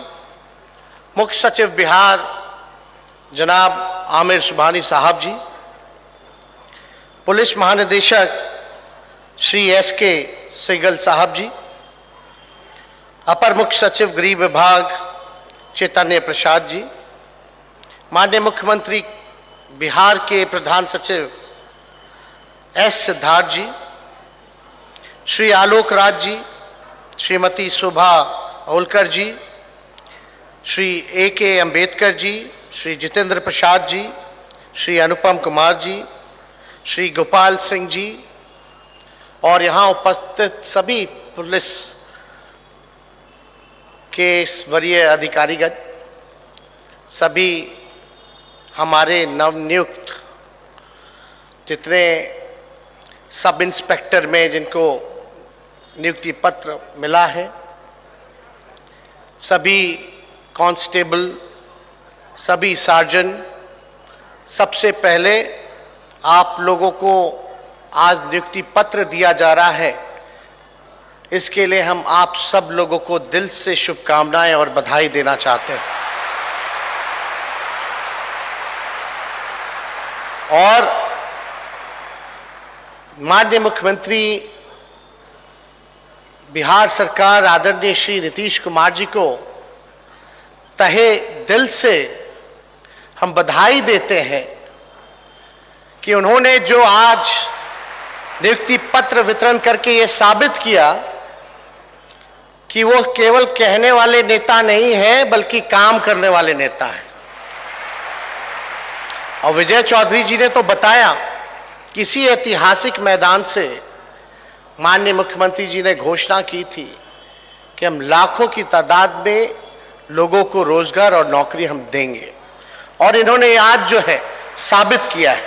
मुख्य सचिव बिहार जनाब आमिर सुबहानी साहब जी, पुलिस महानिदेशक श्री एस.के. सहगल साहब जी, अपर मुख्य सचिव गृह विभाग चैतन्य प्रसाद जी, माननीय मुख्यमंत्री बिहार के प्रधान सचिव एस. सिद्धार्थ जी, श्री आलोक राज जी, श्रीमती शोभा ओलकर जी, श्री ए.के. अम्बेडकर जी, श्री जितेंद्र प्रसाद जी, श्री अनुपम कुमार जी, श्री गोपाल सिंह जी और यहाँ उपस्थित सभी पुलिस के वरीय अधिकारीगण, सभी हमारे नवनियुक्त जितने सब इंस्पेक्टर में जिनको नियुक्ति पत्र मिला है, सभी कांस्टेबल, सभी सार्जेंट, सबसे पहले आप लोगों को आज नियुक्ति पत्र दिया जा रहा है, इसके लिए हम आप सब लोगों को दिल से शुभकामनाएं और बधाई देना चाहते हैं। और माननीय मुख्यमंत्री बिहार सरकार आदरणीय श्री नीतीश कुमार जी को तहे दिल से हम बधाई देते हैं कि उन्होंने जो आज नियुक्ति पत्र वितरण करके ये साबित किया कि वो केवल कहने वाले नेता नहीं है बल्कि काम करने वाले नेता हैं। और विजय चौधरी जी ने तो बताया, किसी ऐतिहासिक मैदान से माननीय मुख्यमंत्री जी ने घोषणा की थी कि हम लाखों की तादाद में लोगों को रोजगार और नौकरी हम देंगे, और इन्होंने आज जो है साबित किया है।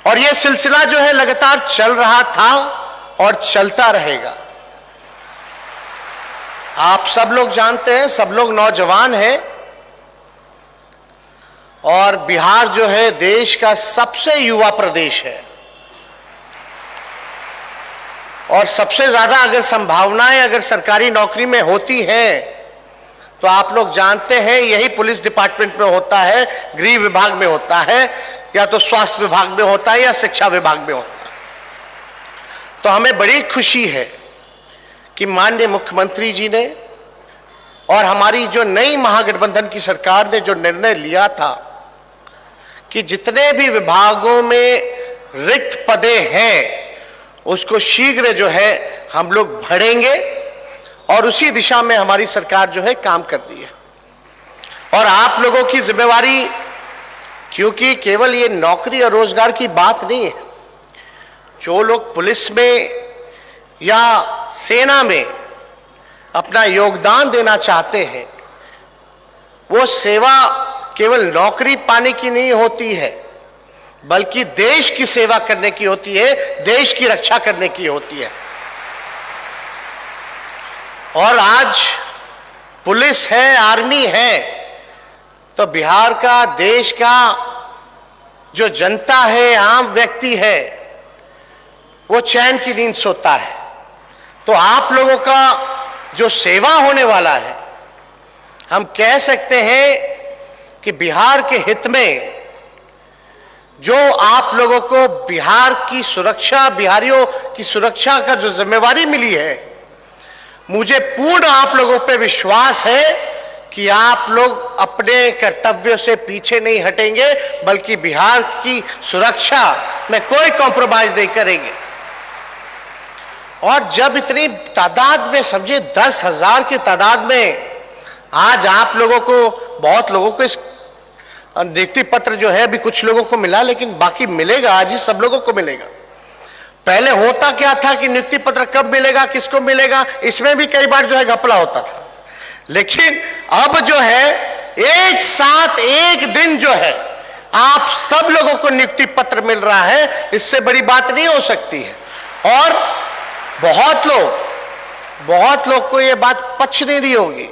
और यह सिलसिला जो है लगातार चल रहा था और चलता रहेगा। आप सब लोग जानते हैं, सब लोग नौजवान हैं, और बिहार जो है देश का सबसे युवा प्रदेश है, और सबसे ज्यादा अगर संभावनाएं अगर सरकारी नौकरी में होती हैं तो आप लोग जानते हैं यही पुलिस डिपार्टमेंट में होता है, गृह विभाग में होता है, या तो स्वास्थ्य विभाग में होता है, या शिक्षा विभाग में होता है। तो हमें बड़ी खुशी है कि माननीय मुख्यमंत्री जी ने और हमारी जो नई महागठबंधन की सरकार ने जो निर्णय लिया था कि जितने भी विभागों में रिक्त पदे हैं उसको शीघ्र जो है हम लोग भरेंगे, और उसी दिशा में हमारी सरकार जो है काम कर रही है। और आप लोगों की जिम्मेवारी, क्योंकि केवल ये नौकरी और रोजगार की बात नहीं है, जो लोग पुलिस में या सेना में अपना योगदान देना चाहते हैं, वो सेवा केवल नौकरी पाने की नहीं होती है, बल्कि देश की सेवा करने की होती है, देश की रक्षा करने की होती है। और आज पुलिस है, आर्मी है, तो बिहार का, देश का जो जनता है, आम व्यक्ति है, वो चैन की नींद सोता है। तो आप लोगों का जो सेवा होने वाला है, हम कह सकते हैं कि बिहार के हित में जो आप लोगों को बिहार की सुरक्षा, बिहारियों की सुरक्षा का जो जिम्मेवारी मिली है, मुझे पूर्ण आप लोगों पे विश्वास है कि आप लोग अपने कर्तव्यों से पीछे नहीं हटेंगे, बल्कि बिहार की सुरक्षा में कोई कॉम्प्रोमाइज नहीं करेंगे। और जब इतनी तादाद में, समझिए 10,000 की तादाद में आज आप लोगों को, बहुत लोगों को इस नियुक्ति पत्र जो है अभी कुछ लोगों को मिला, लेकिन बाकी मिलेगा, आज ही सब लोगों को मिलेगा। पहले होता क्या था कि नियुक्ति पत्र कब मिलेगा, किसको मिलेगा, इसमें भी कई बार जो है घपला होता था। लेकिन अब जो है एक साथ एक दिन जो है आप सब लोगों को नियुक्ति पत्र मिल रहा है, इससे बड़ी बात नहीं हो सकती है। और बहुत लोग को यह बात पच नहीं रही होगी,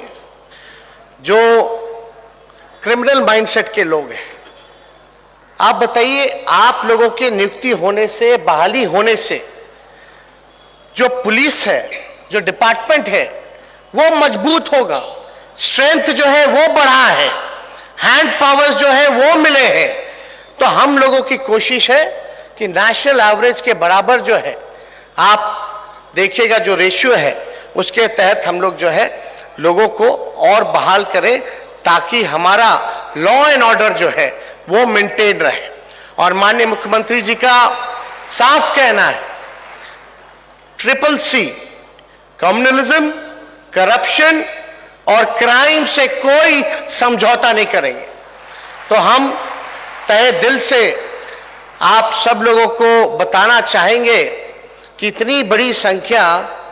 जो क्रिमिनल माइंडसेट के लोग हैं। आप बताइए, आप लोगों के नियुक्ति होने से, बहाली होने से जो पुलिस है, जो डिपार्टमेंट है, वो मजबूत होगा, स्ट्रेंथ जो है वो बढ़ा है, हैंड पावर्स जो है वो मिले हैं। तो हम लोगों की कोशिश है कि नेशनल एवरेज के बराबर जो है, आप देखिएगा जो रेशियो है उसके तहत हम लोग जो है लोगों को और बहाल करें, ताकि हमारा लॉ एंड ऑर्डर जो है वो मेंटेन रहे। और माननीय मुख्यमंत्री जी का साफ कहना है, CCC कम्युनलिज्म, करप्शन और क्राइम से कोई समझौता नहीं करेंगे। तो हम तहे दिल से आप सब लोगों को बताना चाहेंगे कि इतनी बड़ी संख्या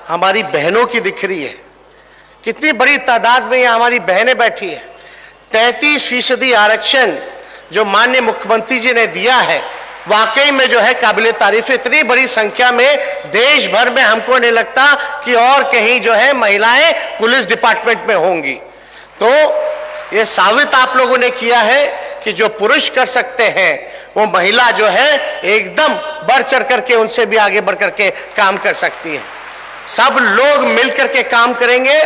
हमारी बहनों की दिख रही है, कितनी बड़ी तादाद में ये हमारी बहनें बैठी है। 33% आरक्षण जो माननीय मुख्यमंत्री जी ने दिया है, वाकई में जो है काबिले तारीफ। इतनी बड़ी संख्या में देश भर में हमको नहीं लगता कि और कहीं जो है महिलाएं पुलिस डिपार्टमेंट में होंगी। तो ये साबित आप लोगों ने किया है कि जो पुरुष कर सकते हैं वो महिला जो है एकदम बढ़ चढ़ करके उनसे भी आगे बढ़ करके काम कर सकती है। सब लोग मिलकर के काम करेंगे।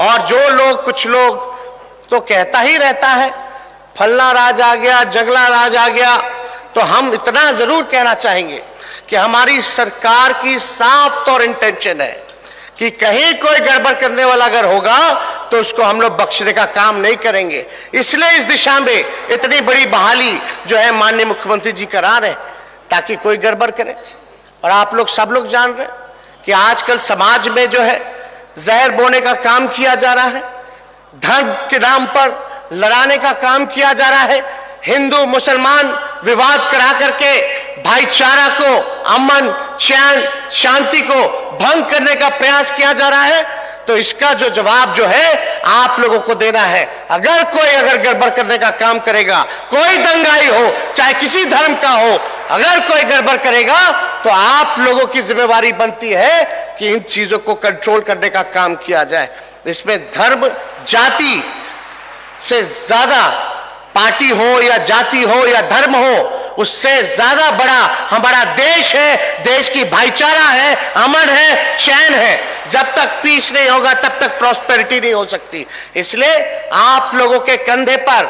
और जो लोग, कुछ लोग तो कहता ही रहता है फलना राज आ गया, जगला राज आ गया, तो हम इतना जरूर कहना चाहेंगे कि हमारी सरकार की साफ तौर इंटेंशन है कि कहीं कोई गड़बड़ करने वाला अगर होगा तो उसको हम लोग बख्शने का काम नहीं करेंगे। इसलिए इस दिशा में इतनी बड़ी बहाली जो है माननीय मुख्यमंत्री जी करा रहे हैं, ताकि कोई गड़बड़ करे। और आप लोग सब लोग जान रहे हैं कि आजकल समाज में जो है जहर बोने का काम किया जा रहा है, धर्म के नाम पर लड़ाने का काम किया जा रहा है, हिंदू मुसलमान विवाद करा करके भाईचारा को, अमन चैन शांति को भंग करने का प्रयास किया जा रहा है। तो इसका जो जवाब जो है आप लोगों को देना है। अगर गड़बड़ करने का काम करेगा, कोई दंगाई हो, चाहे किसी धर्म का हो, अगर कोई गड़बड़ करेगा तो आप लोगों की जिम्मेवारी बनती है कि इन चीजों को कंट्रोल करने का काम किया जाए। इसमें धर्म जाति से ज्यादा, पार्टी हो या जाति हो या धर्म हो, उससे ज्यादा बड़ा हमारा देश है, देश की भाईचारा है, अमन है, चैन है। जब तक पीस नहीं होगा तब तक प्रॉस्पेरिटी नहीं हो सकती। इसलिए आप लोगों के कंधे पर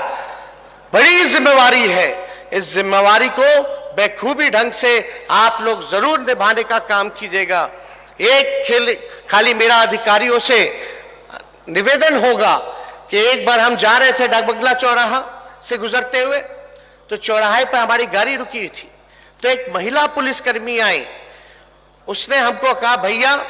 बड़ी जिम्मेवारी है। इस जिम्मेवारी को बेखूबी ढंग से आप लोग जरूर निभाने का काम कीजिएगा। एक खाली मेरा अधिकारियों से निवेदन होगा कि एक बार हम जा रहे थे डाकबंगला चौराहा से गुजरते हुए, तो चौराहे पर हमारी गाड़ी रुकी थी, तो एक महिला पुलिसकर्मी आई। उसने हमको कहा, भैया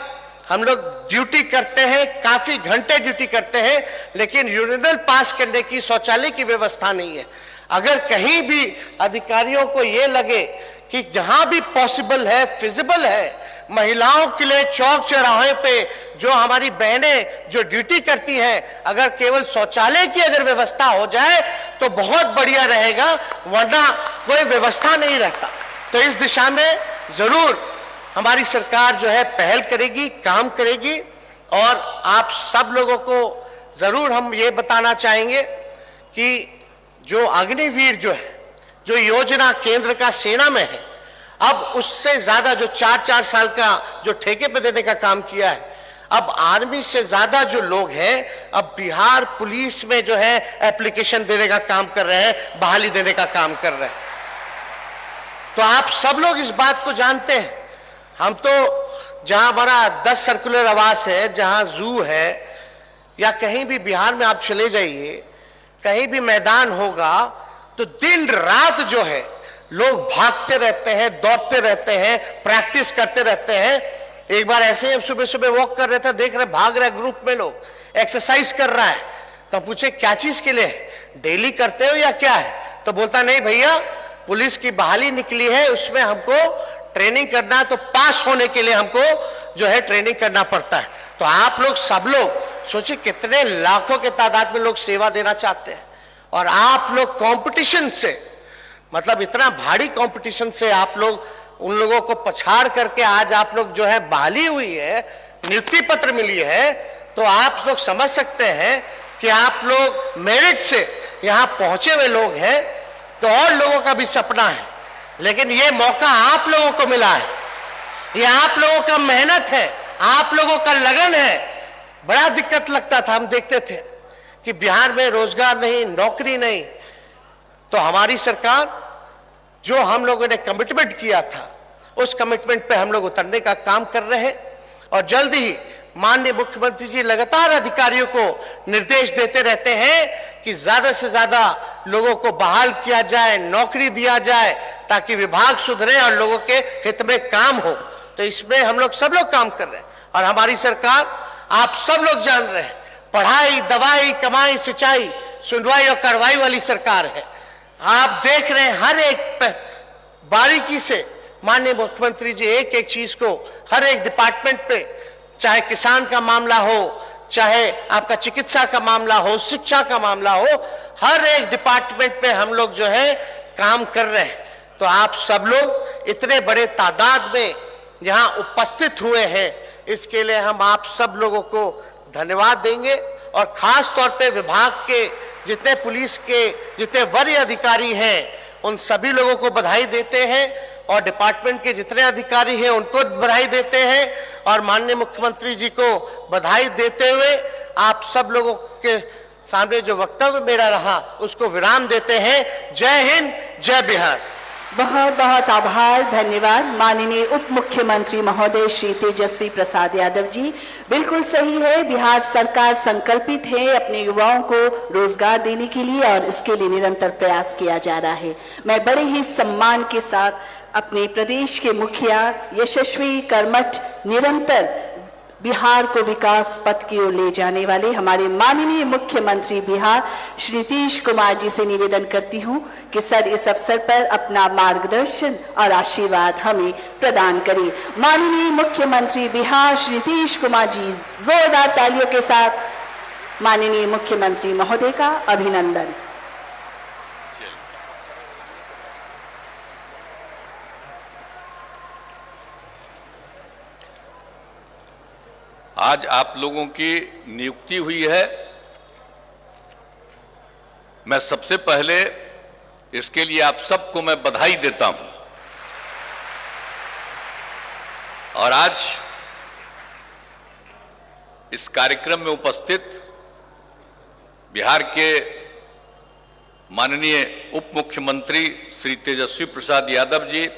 हम लोग ड्यूटी करते हैं, काफी घंटे ड्यूटी करते हैं, लेकिन यूरिनल पास करने की, शौचालय की व्यवस्था नहीं है। अगर कहीं भी अधिकारियों को यह लगे कि जहां भी पॉसिबल है, फिजिबल है, महिलाओं के लिए चौक चौराहे पे जो हमारी बहनें जो ड्यूटी करती हैं, अगर केवल शौचालय की अगर व्यवस्था हो जाए तो बहुत बढ़िया रहेगा, वरना कोई व्यवस्था नहीं रहता। तो इस दिशा में जरूर हमारी सरकार जो है पहल करेगी, काम करेगी। और आप सब लोगों को जरूर हम ये बताना चाहेंगे कि जो अग्निवीर जो है, जो योजना केंद्र का सेना में है, अब उससे ज्यादा जो 4-4 साल का जो ठेके पे देने का काम किया है, अब आर्मी से ज्यादा जो लोग हैं अब बिहार पुलिस में जो है एप्लीकेशन देने का काम कर रहे हैं, बहाली देने का काम कर रहे हैं। तो आप सब लोग इस बात को जानते हैं। हम तो जहां हमारा 10 सर्कुलर आवास है, जहां जू है, या कहीं भी बिहार में आप चले जाइए, कहीं भी मैदान होगा तो दिन रात जो है लोग भागते रहते हैं, दौड़ते रहते हैं, प्रैक्टिस करते रहते हैं। एक बार ऐसे ही सुबह सुबह वॉक कर रहे थे, देख रहे भाग रहे ग्रुप में लोग, एक्सरसाइज कर रहा है। तो पूछे क्या चीज के लिए, डेली करते हो या क्या है? तो बोलता नहीं भैया, पुलिस की बहाली निकली है, उसमें हमको ट्रेनिंग करना है, तो पास होने के लिए हमको जो है ट्रेनिंग करना पड़ता है। तो आप लोग सब लोग सोचिए कितने लाखों के तादाद में लोग सेवा देना चाहते हैं, और आप लोग कंपटीशन से, मतलब इतना भारी कंपटीशन से आप लोग उन लोगों को पछाड़ करके आज आप लोग जो है बहाली हुई है, नियुक्ति पत्र मिली है, तो आप लोग समझ सकते हैं कि आप लोग मेरिट से यहां पहुंचे हुए लोग हैं। तो और लोगों का भी सपना है, लेकिन ये मौका आप लोगों को मिला है, ये आप लोगों का मेहनत है, आप लोगों का लगन है बड़ा दिक्कत लगता था। हम देखते थे कि बिहार में रोजगार नहीं, नौकरी नहीं, तो हमारी सरकार जो हम लोगों ने कमिटमेंट किया था उस कमिटमेंट पे हम लोग उतरने का काम कर रहे हैं। और जल्द ही माननीय मुख्यमंत्री जी लगातार अधिकारियों को निर्देश देते रहते हैं कि ज्यादा से ज्यादा लोगों को बहाल किया जाए, नौकरी दिया जाए, ताकि विभाग सुधरे और लोगों के हित में काम हो। तो इसमें हम लोग सब लोग काम कर रहे हैं। और हमारी सरकार, आप सब लोग जान रहे हैं, पढ़ाई, दवाई, कमाई, सिंचाई, सुनवाई और कार्रवाई वाली सरकार है। आप देख रहे हैं हर एक बारीकी से माननीय मुख्यमंत्री जी एक एक चीज को, हर एक डिपार्टमेंट पे, चाहे किसान का मामला हो, चाहे आपका चिकित्सा का मामला हो, शिक्षा का मामला हो, हर एक डिपार्टमेंट पे हम लोग जो है काम कर रहे हैं। तो आप सब लोग इतने बड़े तादाद में यहाँ उपस्थित हुए हैं, इसके लिए हम आप सब लोगों को धन्यवाद देंगे। और खास तौर पे विभाग के जितने पुलिस के जितने वरीय अधिकारी हैं उन सभी लोगों को बधाई देते हैं, और डिपार्टमेंट के जितने अधिकारी हैं उनको बधाई देते हैं। और माननीय मुख्यमंत्री जी को बधाई देते हुए आप सब लोगों के सामने जो वक्तव्य मेरा रहा उसको विराम देते हैं। जय हिंद, जय बिहार। बहुत बहुत आभार, धन्यवाद माननीय उप मुख्यमंत्री महोदय श्री तेजस्वी प्रसाद यादव जी। बिल्कुल सही है, बिहार सरकार संकल्पित है अपने युवाओं को रोजगार देने के लिए और इसके लिए निरंतर प्रयास किया जा रहा है। मैं बड़े ही सम्मान के साथ अपने प्रदेश के मुखिया यशस्वी कर्मठ, निरंतर बिहार को विकास पथ की ओर ले जाने वाले हमारे माननीय मुख्यमंत्री बिहार श्री नीतीश कुमार जी से निवेदन करती हूं कि सर इस अवसर पर अपना मार्गदर्शन और आशीर्वाद हमें प्रदान करें। माननीय मुख्यमंत्री बिहार श्री नीतीश कुमार जी, जोरदार तालियों के साथ माननीय मुख्यमंत्री महोदय का अभिनंदन। आज आप लोगों की नियुक्ति हुई है। मैं सबसे पहले इसके लिए आप सबको मैं बधाई देता हूं। और आज इस कार्यक्रम में उपस्थित बिहार के माननीय उप मुख्यमंत्री श्री तेजस्वी प्रसाद यादव जी,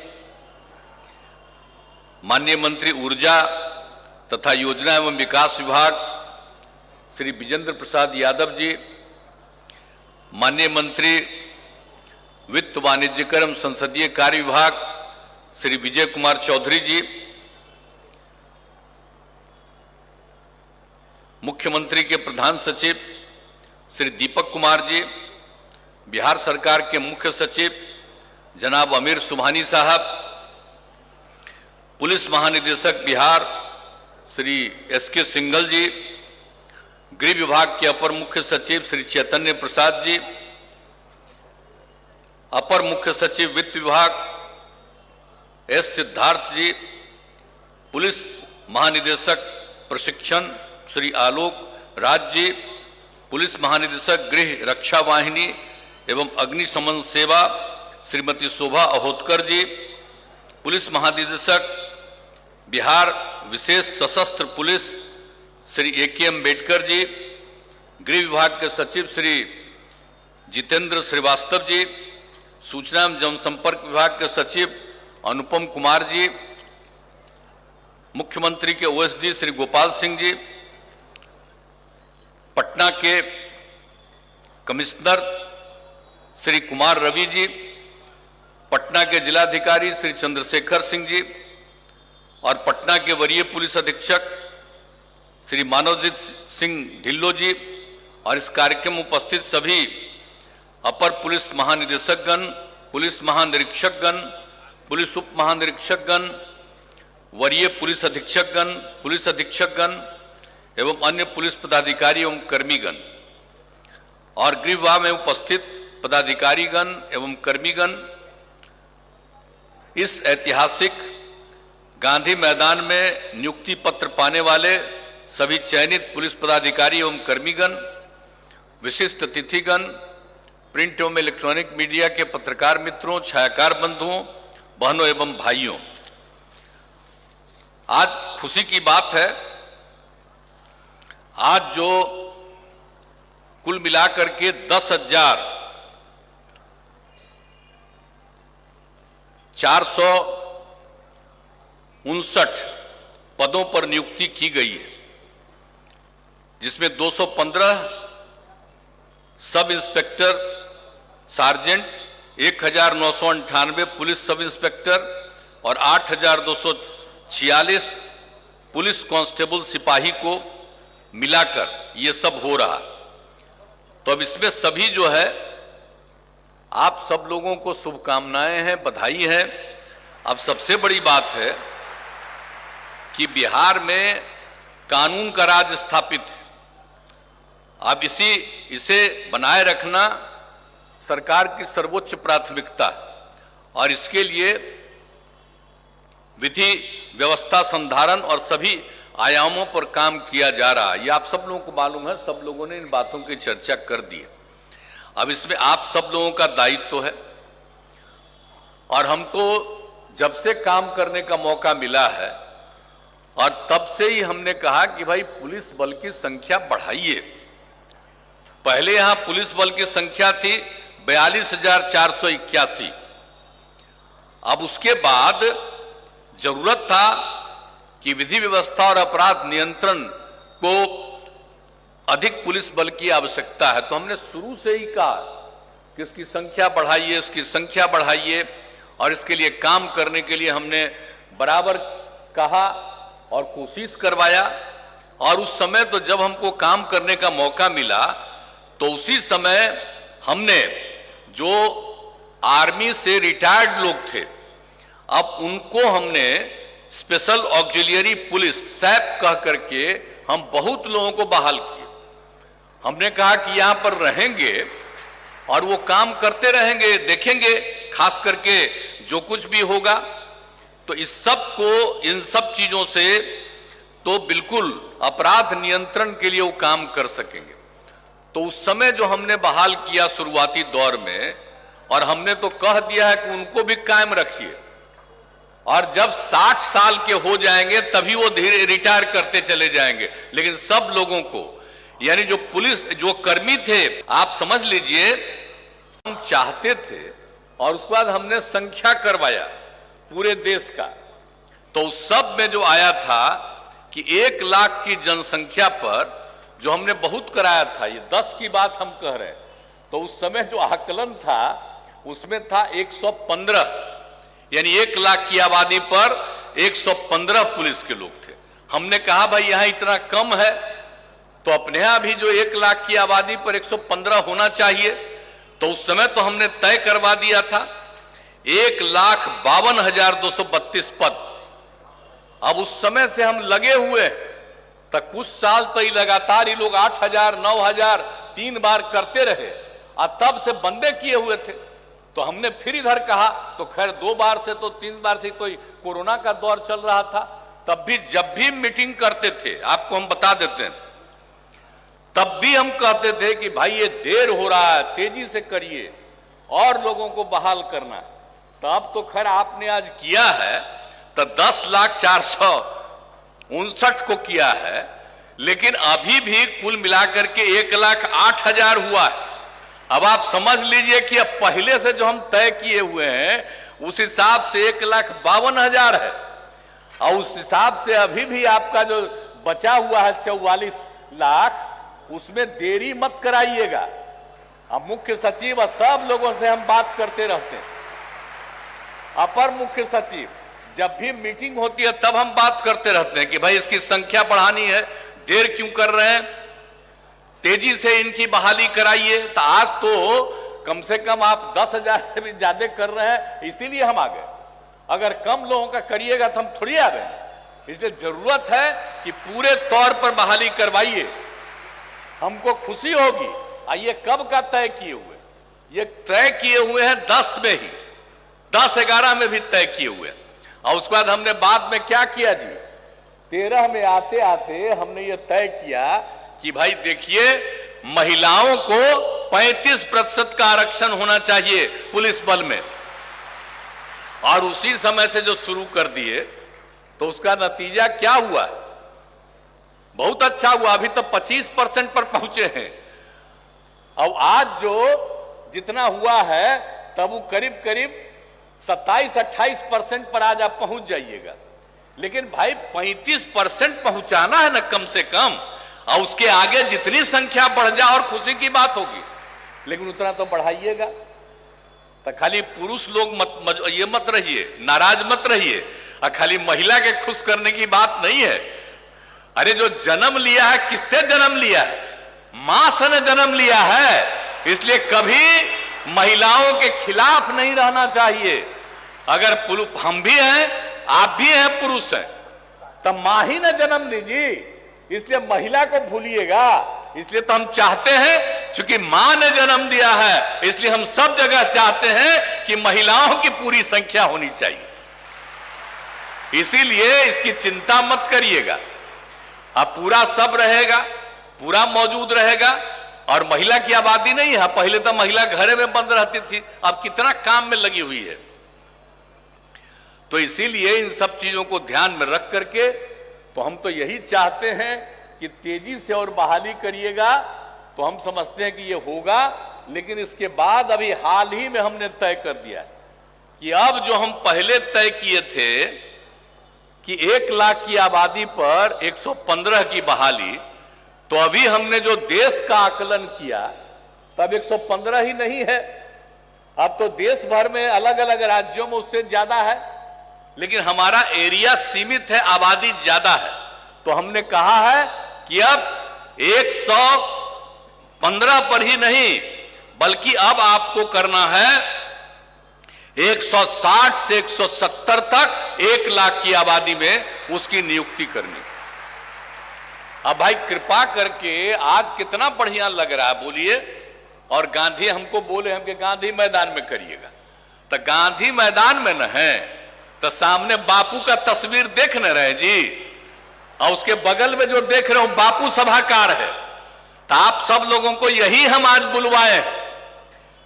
माननीय मंत्री ऊर्जा तथा योजना एवं विकास विभाग श्री विजेंद्र प्रसाद यादव जी, माननीय मंत्री वित्त वाणिज्यकर एवं संसदीय कार्य विभाग श्री विजय कुमार चौधरी जी, मुख्यमंत्री के प्रधान सचिव श्री दीपक कुमार जी, बिहार सरकार के मुख्य सचिव जनाब अमीर सुबहानी साहब, पुलिस महानिदेशक बिहार श्री एस.के. सिंघल जी, गृह विभाग के अपर मुख्य सचिव श्री चैतन्य प्रसाद जी, अपर मुख्य सचिव वित्त विभाग एस. सिद्धार्थ जी, पुलिस महानिदेशक प्रशिक्षण श्री आलोक राज जी, पुलिस महानिदेशक गृह रक्षा वाहिनी एवं अग्निशमन सेवा श्रीमती शोभा अहोतकर जी, पुलिस महानिदेशक बिहार विशेष सशस्त्र पुलिस श्री ए.के. अम्बेडकर जी, गृह विभाग के सचिव श्री जितेंद्र श्रीवास्तव जी, सूचना एवं जनसंपर्क विभाग के सचिव अनुपम कुमार जी, मुख्यमंत्री के ओएसडी श्री गोपाल सिंह जी, पटना के कमिश्नर श्री कुमार रवि जी, पटना के जिलाधिकारी श्री चंद्रशेखर सिंह जी और पटना के वरीय पुलिस अधीक्षक श्री मानवजीत सिंह ढिल्लो जी और इस कार्यक्रम में उपस्थित सभी अपर पुलिस महानिदेशकगण, पुलिस महानिरीक्षकगण, पुलिस उप महानिरीक्षकगण, वरीय पुलिस अधीक्षकगण, पुलिस अधीक्षकगण एवं अन्य पुलिस पदाधिकारी एवं कर्मीगण और गृह विभाग में उपस्थित पदाधिकारीगण एवं कर्मीगण, इस ऐतिहासिक गांधी मैदान में नियुक्ति पत्र पाने वाले सभी चयनित पुलिस पदाधिकारी एवं कर्मीगण, विशिष्ट अतिथिगण, प्रिंट एवं इलेक्ट्रॉनिक मीडिया के पत्रकार मित्रों, छायाकार बंधुओं, बहनों एवं भाइयों, आज खुशी की बात है आज जो कुल मिलाकर के 10,459 पदों पर नियुक्ति की गई है, जिसमें 215 sub inspector sergeant, 1,998 police sub inspector और 8,246 पुलिस कांस्टेबल सिपाही को मिलाकर ये सब हो रहा। तो अब इसमें सभी जो है, आप सब लोगों को शुभकामनाएं हैं, बधाई है। अब सबसे बड़ी बात है कि बिहार में कानून का राज स्थापित है। अब इसे बनाए रखना सरकार की सर्वोच्च प्राथमिकता है और इसके लिए विधि व्यवस्था संधारण और सभी आयामों पर काम किया जा रहा है। ये आप सब लोगों को मालूम है, सब लोगों ने इन बातों की चर्चा कर दी है। अब इसमें आप सब लोगों का दायित्व है और हमको जब से काम करने का मौका मिला है और तब से ही हमने कहा कि भाई पुलिस बल की संख्या बढ़ाइए। पहले यहां पुलिस बल की संख्या थी 42,481। अब उसके बाद जरूरत था कि विधि व्यवस्था और अपराध नियंत्रण को अधिक पुलिस बल की आवश्यकता है। तो हमने शुरू से ही कहा कि इसकी संख्या बढ़ाइए, इसकी संख्या बढ़ाइए, और इसके लिए काम करने के लिए हमने बराबर कहा और कोशिश करवाया। और उस समय तो जब हमको काम करने का मौका मिला तो उसी समय हमने जो आर्मी से रिटायर्ड लोग थे, अब उनको हमने स्पेशल ऑक्सिलियरी पुलिस सैप कह करके हम बहुत लोगों को बहाल किए। हमने कहा कि यहां पर रहेंगे और वो काम करते रहेंगे, देखेंगे खास करके जो कुछ भी होगा। तो इस सब को, इन सब चीजों से तो बिल्कुल अपराध नियंत्रण के लिए वो काम कर सकेंगे। तो उस समय जो हमने बहाल किया शुरुआती दौर में, और हमने तो कह दिया है कि उनको भी कायम रखिए, और जब 60 साल के हो जाएंगे तभी वो धीरे रिटायर करते चले जाएंगे। लेकिन सब लोगों को, यानी जो पुलिस, जो कर्मी थे, आप समझ लीजिए, हम चाहते थे और उसके बाद हमने संख्या करवाया पूरे देश का। तो उस सब में जो आया था कि 1 लाख की जनसंख्या पर जो हमने बहुत कराया था, ये 10 की बात हम कह रहे हैं, तो उस समय जो आकलन था उसमें था 115, यानी 1 लाख की आबादी पर 115 पुलिस के लोग थे। हमने कहा भाई यहां इतना कम है, तो अपने यहां भी जो 1 लाख की आबादी पर 115 होना चाहिए। तो उस समय तो हमने तय करवा दिया था 1,52,232 पद। अब उस समय से हम लगे हुए, तक कुछ साल तो लगातार ही लोग 8,000, 9,000 3 बार करते रहे और तब से बंदे किए हुए थे। तो हमने फिर इधर कहा, तो खैर 2 बार से तो 3 बार से तो कोरोना का दौर चल रहा था, तब भी जब भी मीटिंग करते थे, आपको हम बता देते हैं, तब भी हम कहते थे कि भाई ये देर हो रहा है, तेजी से करिए और लोगों को बहाल करना। तो अब तो खैर आपने आज किया है, तो 10,459 को किया है, लेकिन अभी भी कुल मिलाकर के 1,08,000 हुआ है। अब आप समझ लीजिए कि अब पहले से जो हम तय किए हुए हैं उस हिसाब से 1,52,000 है, और उस हिसाब से अभी भी आपका जो बचा हुआ है 44 लाख, उसमें देरी मत कराइएगा। अब मुख्य सचिव और सब लोगों से हम बात करते रहते हैं, अपर मुख्य सचिव, जब भी मीटिंग होती है तब हम बात करते रहते हैं कि भाई इसकी संख्या बढ़ानी है, देर क्यों कर रहे हैं, तेजी से इनकी बहाली कराइए। तो आज तो कम से कम आप 10,000 से भी ज्यादा कर रहे हैं, इसीलिए हम आ गए। अगर कम लोगों का करिएगा तो हम थोड़ी आ गए। इसलिए जरूरत है कि पूरे तौर पर बहाली करवाइए, हमको खुशी होगी। ये कब का तय किए हुए, ये तय किए हुए हैं 10 में ही, 10-11 में भी तय किए हुए हैं। और उसके बाद हमने बाद में क्या किया जी, 13 में आते आते हमने ये तय किया कि भाई देखिए महिलाओं को 35% का आरक्षण होना चाहिए पुलिस बल में। और उसी समय से जो शुरू कर दिए तो उसका नतीजा क्या हुआ, बहुत अच्छा हुआ, अभी तो 25% पर पहुंचे हैं। अब आज जो जितना हुआ है तब वो करीब करीब 27-28% पर आज आप पहुंच जाइएगा। लेकिन भाई 35% पहुंचाना है ना कम से कम, और उसके आगे जितनी संख्या बढ़ जाए और खुशी की बात होगी, लेकिन उतना तो बढ़ाइएगा। तो खाली पुरुष लोग ये मत रहिए, नाराज मत रहिए, और खाली महिला के खुश करने की बात नहीं है। अरे जो जन्म लिया है, किससे जन्म लिया है? मां से ने जन्म लिया है, इसलिए कभी महिलाओं के खिलाफ नहीं रहना चाहिए। अगर हम भी हैं, आप भी हैं, पुरुष हैं, तब मां ही ने जन्म लीजिए, इसलिए महिला को भूलिएगा। इसलिए तो हम चाहते हैं, चूंकि मां ने जन्म दिया है, इसलिए हम सब जगह चाहते हैं कि महिलाओं की पूरी संख्या होनी चाहिए। इसीलिए इसकी चिंता मत करिएगा, अब पूरा सब रहेगा, पूरा मौजूद रहेगा। और महिला की आबादी नहीं है, पहले तो महिला घरे में बंद रहती थी, अब कितना काम में लगी हुई है। तो इसीलिए इन सब चीजों को ध्यान में रख करके तो हम तो यही चाहते हैं कि तेजी से और बहाली करिएगा। तो हम समझते हैं कि ये होगा, लेकिन इसके बाद अभी हाल ही में हमने तय कर दिया कि अब जो हम पहले तय किए थे कि 1 लाख की आबादी पर 115 की बहाली, तो अभी हमने जो देश का आकलन किया तब 115 ही नहीं है, अब तो देश भर में अलग अलग राज्यों में उससे ज्यादा है, लेकिन हमारा एरिया सीमित है, आबादी ज्यादा है। तो हमने कहा है कि अब 115 पर ही नहीं, बल्कि अब आपको करना है 160 से 170 तक 1 लाख की आबादी में उसकी नियुक्ति करनी। अब भाई कृपा करके आज कितना बढ़िया लग रहा है, बोलिए। और गांधी हमको बोले हम कि गांधी मैदान में करिएगा, तो गांधी मैदान में न है तो सामने बापू का तस्वीर देख न रहे जी, और उसके बगल में जो देख रहे हो बापू सभाकार है। तो आप सब लोगों को यही हम आज बुलवाए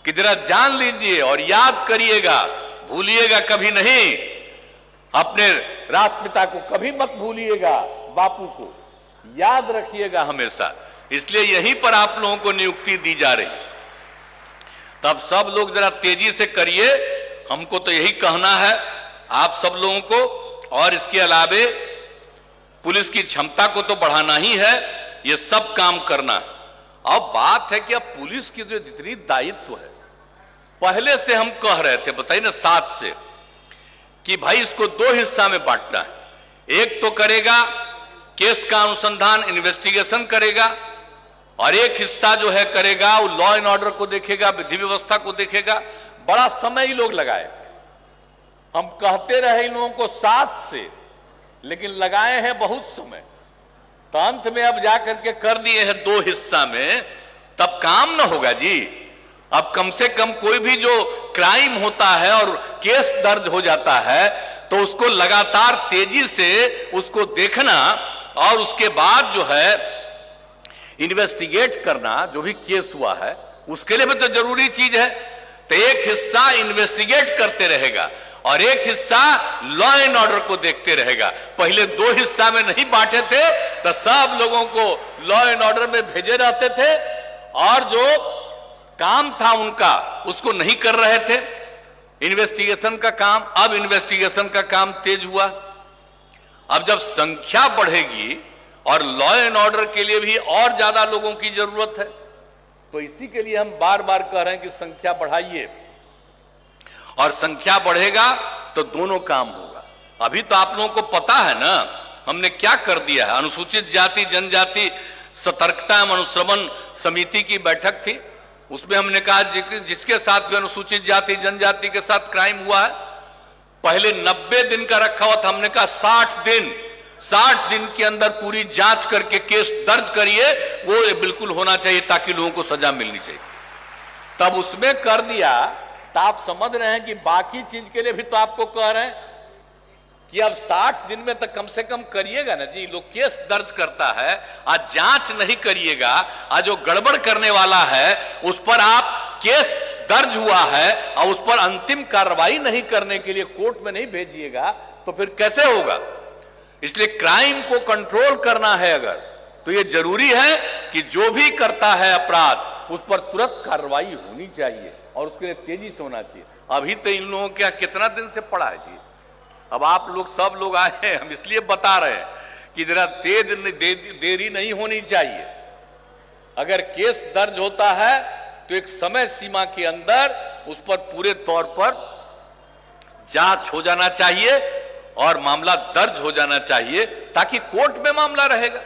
कि जरा जान लीजिए और याद करिएगा, भूलिएगा कभी नहीं, अपने राष्ट्रपिता को कभी मत भूलिएगा, बापू को याद रखिएगा हमेशा। इसलिए यहीं पर आप लोगों को नियुक्ति दी जा रही। तब सब लोग जरा तेजी से करिए, हमको तो यही कहना है आप सब लोगों को। और इसके अलावे पुलिस की क्षमता को तो बढ़ाना ही है, ये सब काम करना है। अब बात है कि अब पुलिस की जो जितनी दायित्व है, पहले से हम कह रहे थे, बताइए ना, 7 से, कि भाई इसको 2 हिस्सा में बांटना है। एक तो करेगा केस का अनुसंधान, इन्वेस्टिगेशन करेगा, और एक हिस्सा जो है करेगा वो लॉ एंड ऑर्डर को देखेगा, विधि व्यवस्था को देखेगा। बड़ा समय ही लोग लगाए, हम कहते रहे इन लोगों को 7 से, लेकिन लगाए हैं बहुत समय। तो अंत में अब जाकर के कर दिए हैं 2 हिस्सा में, तब काम ना होगा जी। अब कम से कम कोई भी जो क्राइम होता है और केस दर्ज हो जाता है, तो उसको लगातार तेजी से उसको देखना और उसके बाद जो है इन्वेस्टिगेट करना, जो भी केस हुआ है उसके लिए भी तो जरूरी चीज है। तो एक हिस्सा इन्वेस्टिगेट करते रहेगा और एक हिस्सा लॉ एंड ऑर्डर को देखते रहेगा। पहले 2 हिस्सा में नहीं बांटे थे तो सब लोगों को लॉ एंड ऑर्डर में भेजे रहते थे, और जो काम था उनका उसको नहीं कर रहे थे, इन्वेस्टिगेशन का काम। अब इन्वेस्टिगेशन का काम तेज हुआ। अब जब संख्या बढ़ेगी और लॉ एंड ऑर्डर के लिए भी और ज्यादा लोगों की जरूरत है, तो इसी के लिए हम बार बार कह रहे हैं कि संख्या बढ़ाइए, और संख्या बढ़ेगा तो दोनों काम होगा। अभी तो आप लोगों को पता है ना हमने क्या कर दिया है। अनुसूचित जाति जनजाति सतर्कता एवं अनुश्रवण समिति की बैठक थी, उसमें हमने कहा जिसके साथ भी अनुसूचित जाति जनजाति के साथ क्राइम हुआ है, पहले 90 दिन का रखा हुआ था, हमने कहा 60 दिन के अंदर पूरी जांच करके केस दर्ज करिए, वो बिल्कुल होना चाहिए ताकि लोगों को सजा मिलनी चाहिए। तब उसमें कर दिया। तो आप समझ रहे हैं कि बाकी चीज के लिए भी तो आपको कह रहे हैं कि अब 60 दिन में तो कम से कम करिएगा ना जी। लोग केस दर्ज करता है, आज जांच नहीं करिएगा, आज जो गड़बड़ करने वाला है उस पर आप केस दर्ज हुआ है और उस पर अंतिम कार्रवाई नहीं करने के लिए कोर्ट में नहीं भेजिएगा, तो फिर कैसे होगा। इसलिए क्राइम को कंट्रोल करना है अगर, तो ये जरूरी है कि जो भी करता है अपराध उस पर तुरंत कार्रवाई होनी चाहिए और उसके लिए तेजी से होना चाहिए। अभी तो इन लोगों के कितना दिन से पड़ा है जी, अब आप लोग सब लोग आए हैं, हम इसलिए बता रहे हैं कि जरा देरी नहीं होनी चाहिए। अगर केस दर्ज होता है तो एक समय सीमा के अंदर उस पर पूरे तौर पर जांच हो जाना चाहिए और मामला दर्ज हो जाना चाहिए, ताकि कोर्ट में मामला रहेगा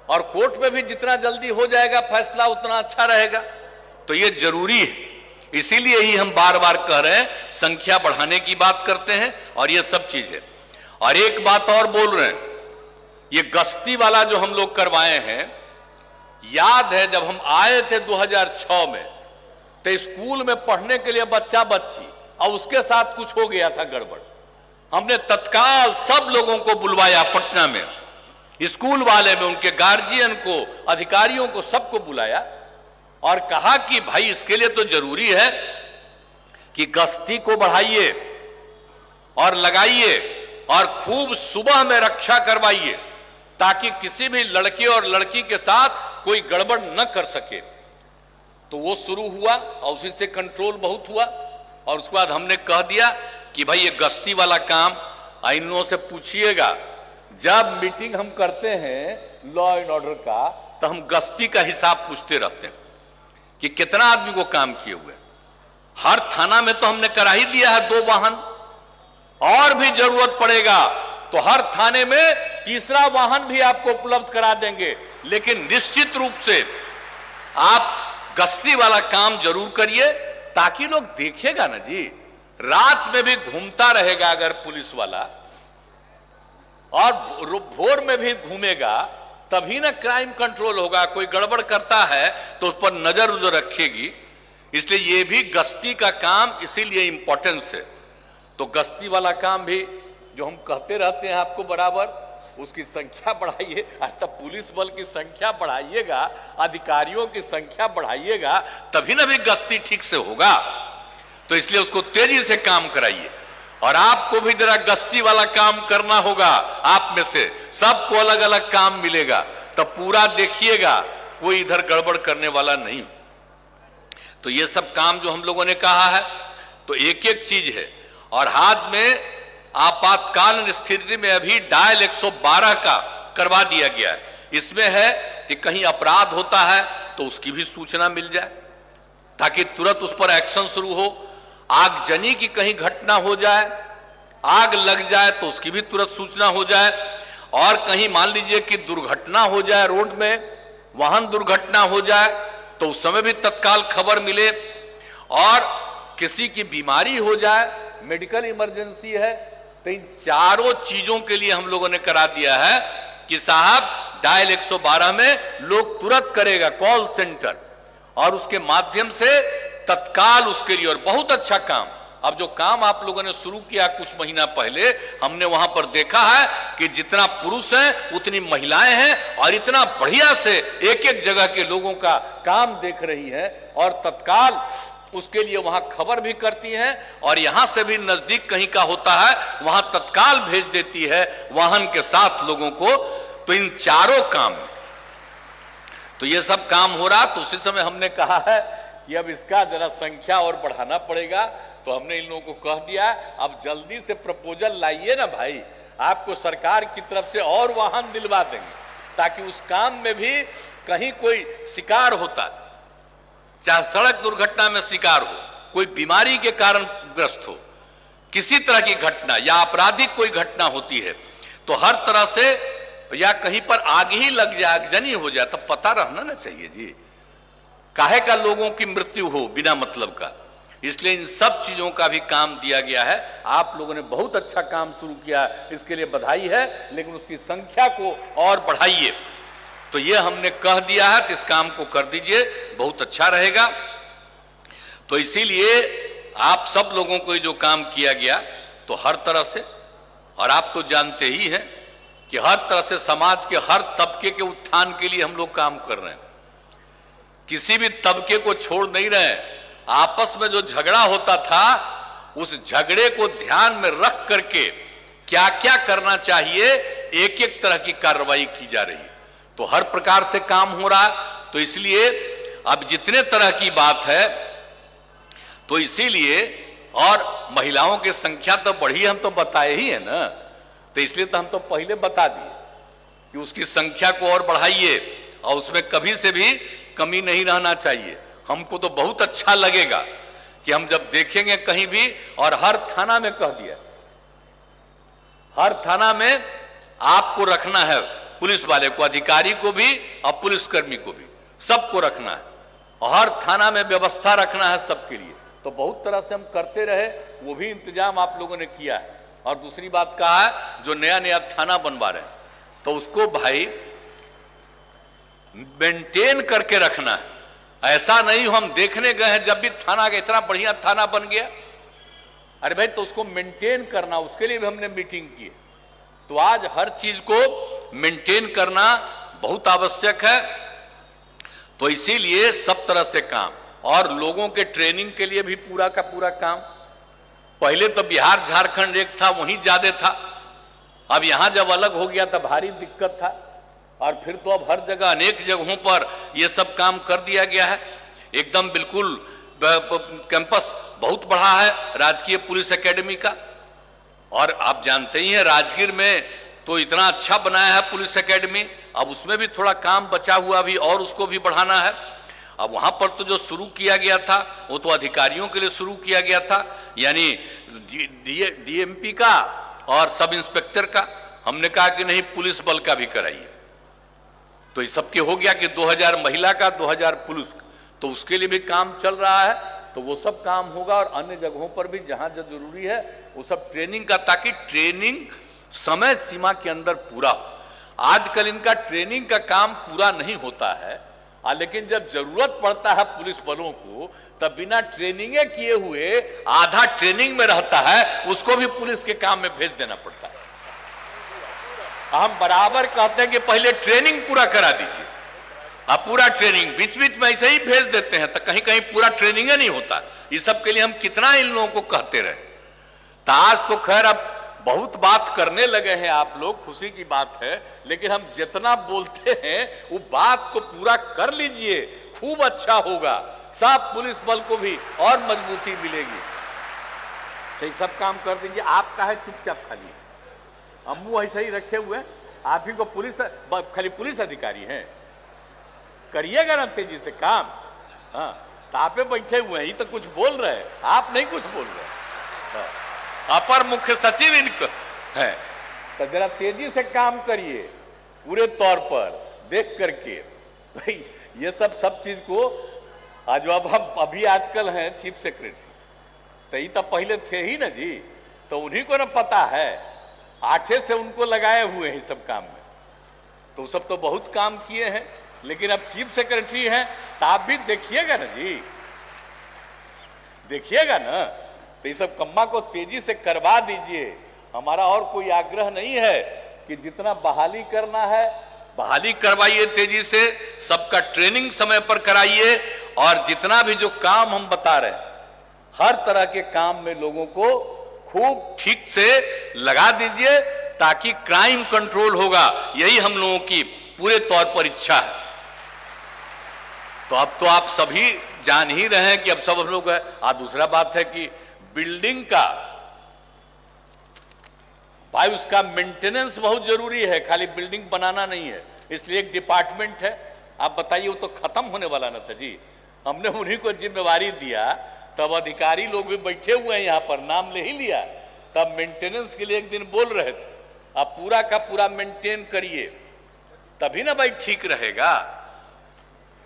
और कोर्ट में भी जितना जल्दी हो जाएगा फैसला उतना अच्छा रहेगा। तो ये जरूरी है, इसीलिए ही हम बार बार कह रहे हैं संख्या बढ़ाने की बात करते हैं और ये सब चीजें। और एक बात और बोल रहे हैं, ये गश्ती वाला जो हम लोग करवाए हैं, याद है जब हम आए थे 2006 में तो स्कूल में पढ़ने के लिए बच्चा बच्ची और उसके साथ कुछ हो गया था गड़बड़, हमने तत्काल सब लोगों को बुलवाया पटना में, स्कूल वाले में उनके गार्जियन को, अधिकारियों को, सबको बुलाया और कहा कि भाई इसके लिए तो जरूरी है कि गश्ती को बढ़ाइए और लगाइए और खूब सुबह में रक्षा करवाइए ताकि किसी भी लड़के और लड़की के साथ कोई गड़बड़ न कर सके। तो वो शुरू हुआ और उसी से कंट्रोल बहुत हुआ और उसके बाद हमने कह दिया कि भाई ये गश्ती वाला काम आइनों से पूछिएगा। जब मीटिंग हम करते हैं लॉ एंड ऑर्डर का तो हम गश्ती का हिसाब पूछते रहते हैं कि कितना आदमी को काम किए हुए। हर थाना में तो हमने करा ही दिया है 2 वाहन, और भी जरूरत पड़ेगा तो हर थाने में तीसरा वाहन भी आपको उपलब्ध करा देंगे। लेकिन निश्चित रूप से आप गश्ती वाला काम जरूर करिए ताकि लोग देखेगा ना जी, रात में भी घूमता रहेगा अगर पुलिस वाला और भोर में भी घूमेगा तभी ना क्राइम कंट्रोल होगा। कोई गड़बड़ करता है तो उस पर नजर रखेगी, इसलिए ये भी गश्ती का काम इसीलिए इंपॉर्टेंस है। तो गश्ती वाला काम भी जो हम कहते रहते हैं आपको बराबर, उसकी संख्या बढ़ाइए, तब पुलिस बल की संख्या बढ़ाइएगा, अधिकारियों की संख्या बढ़ाइएगा, तभी ना भी गश्ती ठीक से होगा। तो इसलिए उसको तेजी से काम कराइए और आपको भी जरा गश्ती वाला काम करना होगा। आप में से सबको अलग अलग काम मिलेगा, तब पूरा देखिएगा कोई इधर गड़बड़ करने वाला नहीं। तो ये सब काम जो हम लोगों ने कहा है तो एक एक चीज है। और हाथ में आपातकालीन स्थिति में अभी डायल 112 का करवा दिया गया है। इसमें है कि कहीं अपराध होता है तो उसकी भी सूचना मिल जाए ताकि तुरंत उस पर एक्शन शुरू हो। आगजनी की कहीं घटना हो जाए, आग लग जाए तो उसकी भी तुरंत सूचना हो जाए। और कहीं मान लीजिए कि दुर्घटना हो जाए, रोड में वाहन दुर्घटना हो जाए तो उस समय भी तत्काल खबर मिले। और किसी की बीमारी हो जाए, मेडिकल इमरजेंसी है, तो इन चारों चीजों के लिए हम लोगों ने करा दिया है कि साहब डायल 112 में लोग तुरंत करेगा कॉल सेंटर और उसके माध्यम से तत्काल उसके लिए। और बहुत अच्छा काम, अब जो काम आप लोगों ने शुरू किया कुछ महीना पहले, हमने वहां पर देखा है कि जितना पुरुष हैं उतनी महिलाएं हैं और इतना बढ़िया से एक एक जगह के लोगों का काम देख रही हैं और तत्काल उसके लिए वहां खबर भी करती हैं। और यहां से भी नजदीक कहीं का होता है वहां तत्काल भेज देती है वाहन के साथ लोगों को। तो इन चारों काम, तो ये सब काम हो रहा। तो उसी समय हमने कहा है कि अब इसका जरा संख्या और बढ़ाना पड़ेगा। तो हमने इन लोगों को कह दिया अब जल्दी से प्रपोजल लाइए ना भाई, आपको सरकार की तरफ से और वाहन दिलवा देंगे ताकि उस काम में भी कहीं कोई शिकार होता, चाहे सड़क दुर्घटना में शिकार हो, कोई बीमारी के कारण ग्रस्त हो, किसी तरह की घटना या आपराधिक कोई घटना होती है तो हर तरह से, या कहीं पर आग ही लग जाए, आगजनी हो जाए, तब पता रहना ना चाहिए जी, काहे का लोगों की मृत्यु हो बिना मतलब का। इसलिए इन सब चीजों का भी काम दिया गया है। आप लोगों ने बहुत अच्छा काम शुरू किया, इसके लिए बधाई है, लेकिन उसकी संख्या को और बढ़ाइए। तो ये हमने कह दिया है कि इस काम को कर दीजिए, बहुत अच्छा रहेगा। तो इसीलिए आप सब लोगों को जो काम किया गया तो हर तरह से, और आप तो जानते ही हैं कि हर तरह से समाज के हर तबके के उत्थान के लिए हम लोग काम कर रहे हैं, किसी भी तबके को छोड़ नहीं रहे हैं। आपस में जो झगड़ा होता था उस झगड़े को ध्यान में रख करके क्या क्या करना चाहिए, एक एक तरह की कार्रवाई की जा रही है। तो हर प्रकार से काम हो रहा है। तो इसलिए अब जितने तरह की बात है, तो इसीलिए, और महिलाओं की संख्या तो बढ़ी, हम तो बताए ही है ना, तो इसलिए तो हम तो पहले बता दिए कि उसकी संख्या को और बढ़ाइए, और उसमें कभी से भी कमी नहीं रहना चाहिए। हमको तो बहुत अच्छा लगेगा कि हम जब देखेंगे कहीं भी, और हर थाना में कह दिया, हर थाना में आपको रखना है, पुलिस वाले को, अधिकारी को भी और पुलिसकर्मी को भी, सबको रखना है, और हर थाना में व्यवस्था रखना है सबके लिए। तो बहुत तरह से हम करते रहे, वो भी इंतजाम आप लोगों ने किया है। और दूसरी बात कहा है, जो नया नया थाना बनवा रहे हैं, तो उसको भाई मेंटेन करके रखना है। ऐसा नहीं हम देखने गए हैं जब भी थाना का इतना बढ़िया थाना बन गया, अरे भाई तो उसको मेंटेन करना, उसके लिए भी हमने मीटिंग की। तो आज हर चीज को मेंटेन करना बहुत आवश्यक है। तो इसीलिए सब तरह से काम, और लोगों के ट्रेनिंग के लिए भी पूरा का पूरा काम। पहले तो बिहार झारखंड एक था, वहीं ज्यादा था, अब यहां जब अलग हो गया तो भारी दिक्कत था, और फिर तो अब हर जगह अनेक जगहों पर यह सब काम कर दिया गया है। एकदम बिल्कुल कैंपस बहुत बड़ा है राजकीय पुलिस एकेडमी का, और आप जानते ही हैं राजगीर में तो इतना अच्छा बनाया है पुलिस एकेडमी। अब उसमें भी थोड़ा काम बचा हुआ भी, और उसको भी बढ़ाना है। अब वहां पर तो जो शुरू किया गया था वो तो अधिकारियों के लिए शुरू किया गया था, यानी डीएमपी का और सब इंस्पेक्टर का। हमने कहा कि नहीं, पुलिस बल का भी कराइए। तो ये सबके हो गया कि 2000 महिला का, 2000 पुलिस का, तो उसके लिए भी काम चल रहा है। तो वो सब काम होगा, और अन्य जगहों पर भी जहां जो जरूरी है वो सब ट्रेनिंग का, ताकि ट्रेनिंग समय सीमा के अंदर पूरा हो। आजकल इनका ट्रेनिंग का काम पूरा नहीं होता है, लेकिन जब जरूरत पड़ता है पुलिस बलों को, तब बिना ट्रेनिंग किए हुए आधा ट्रेनिंग में रहता है, उसको भी पुलिस के काम में भेज देना पड़ता है। हम बराबर कहते हैं कि पहले ट्रेनिंग पूरा करा दीजिए। अब पूरा ट्रेनिंग बीच बीच में ऐसे ही भेज देते हैं, तो कहीं कहीं पूरा ट्रेनिंग नहीं होता। इस सब के लिए हम कितना इन लोगों को कहते रहे। तो आज तो खैर अब बहुत बात करने लगे हैं आप लोग, खुशी की बात है, लेकिन हम जितना बोलते हैं वो बात को पूरा कर लीजिए, खूब अच्छा होगा। सब पुलिस बल को भी और मजबूती मिलेगी। तो सब काम कर दीजिए। आप काहे चुपचाप खाली अम्मू ऐसे ही रखे हुए, आप ही को पुलिस, खाली पुलिस अधिकारी हैं, करिएगा ना तेजी से काम। हाँ, तापे बैठे हुए हैं, ये तो कुछ बोल रहे हैं, आप नहीं कुछ बोल रहे। अपर मुख्य सचिव इनको है, तो जरा तेजी से काम करिए पूरे तौर पर देख करके। तो ये सब चीज को आज अब हम अभी आजकल हैं चीफ सेक्रेटरी, तो ये तो पहले थे ही ना जी, तो उन्हीं को ना पता है, आठे से उनको लगाए हुए हैं सब काम में। तो सब तो बहुत काम किए हैं, लेकिन अब चीफ सेक्रेटरी हैं, तो आप भी देखिएगा ना जी, देखिएगा ना। तो ये सब कम्मा को तेजी से करवा दीजिए। हमारा और कोई आग्रह नहीं है कि जितना बहाली करना है बहाली करवाइए तेजी से, सबका ट्रेनिंग समय पर कराइए, और जितना भी जो काम हम बता रहे हैं हर तरह के काम में लोगों को खूब ठीक से लगा दीजिए, ताकि क्राइम कंट्रोल होगा। यही हम लोगों की पूरे तौर पर इच्छा है। तो अब तो आप सभी जान ही रहे हैं कि अब सब लोग है। दूसरा बात है कि बिल्डिंग का भाई उसका मेंटेनेंस बहुत जरूरी है, खाली बिल्डिंग बनाना नहीं है। इसलिए एक डिपार्टमेंट है, आप बताइए, वो तो खत्म होने वाला ना था जी। हमने उन्हीं को जिम्मेवारी दिया, तब अधिकारी लोग भी बैठे हुए हैं यहाँ पर, नाम ले ही लिया। तब मेंटेनेंस के लिए एक दिन बोल रहे थे, आप पूरा का पूरा मेंटेन करिए, तभी ना भाई ठीक रहेगा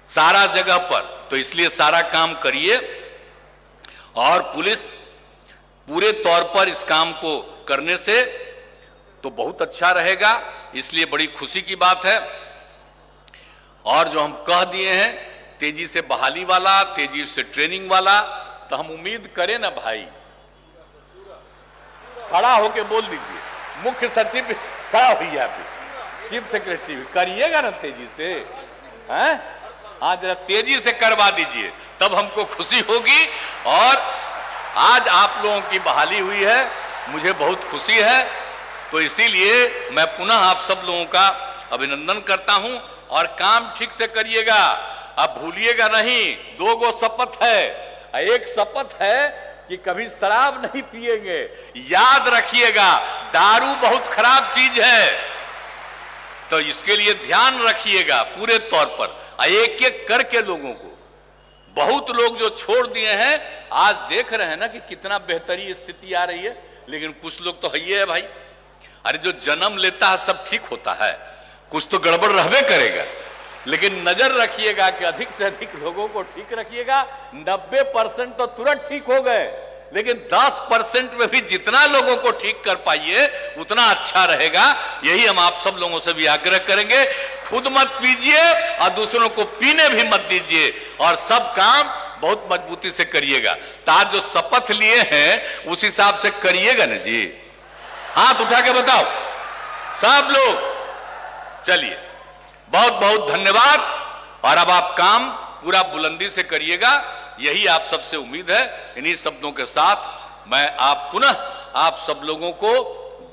सारा जगह पर। तो इसलिए सारा काम करिए, और पुलिस पूरे तौर पर इस काम को करने से तो बहुत अच्छा रहेगा। इसलिए बड़ी खुशी की बात है। और जो हम कह दिए हैं तेजी से बहाली वाला, तेजी से ट्रेनिंग वाला, तो हम उम्मीद करें ना भाई, खड़ा होके बोल दीजिए, मुख्य सचिव भी खड़ा हुई है, चीफ सेक्रेटरी भी करिएगा ना तेजी से, हैं? हाँ, जरा तेजी से करवा दीजिए, तब हमको खुशी होगी। और आज आप लोगों की बहाली हुई है, मुझे बहुत खुशी है। तो इसीलिए मैं पुनः आप सब लोगों का अभिनंदन करता हूं, और काम ठीक से करिएगा। अब भूलिएगा नहीं, 2 गो शपथ है। एक शपथ है कि कभी शराब नहीं पिएंगे। याद रखिएगा, दारू बहुत खराब चीज है, तो इसके लिए ध्यान रखिएगा पूरे तौर पर। एक एक करके लोगों को, बहुत लोग जो छोड़ दिए हैं, आज देख रहे हैं ना कि कितना बेहतरी स्थिति आ रही है। लेकिन कुछ लोग तो है ही है भाई, अरे जो जन्म लेता है सब ठीक होता है, कुछ तो गड़बड़ रहबे करेगा। लेकिन नजर रखिएगा कि अधिक से अधिक लोगों को ठीक रखिएगा। 90% तो तुरंत ठीक हो गए, लेकिन 10% में भी जितना लोगों को ठीक कर पाइए उतना अच्छा रहेगा। यही हम आप सब लोगों से भी आग्रह करेंगे। खुद मत पीजिए और दूसरों को पीने भी मत दीजिए, और सब काम बहुत मजबूती से करिएगा। तो आज जो शपथ लिए हैं उस हिसाब से करिएगा ना जी। हाथ उठा के बताओ सब लोग। चलिए, बहुत बहुत धन्यवाद। और अब आप काम पूरा बुलंदी से करिएगा, यही आप सबसे उम्मीद है। इन्हीं शब्दों के साथ मैं आप सब लोगों को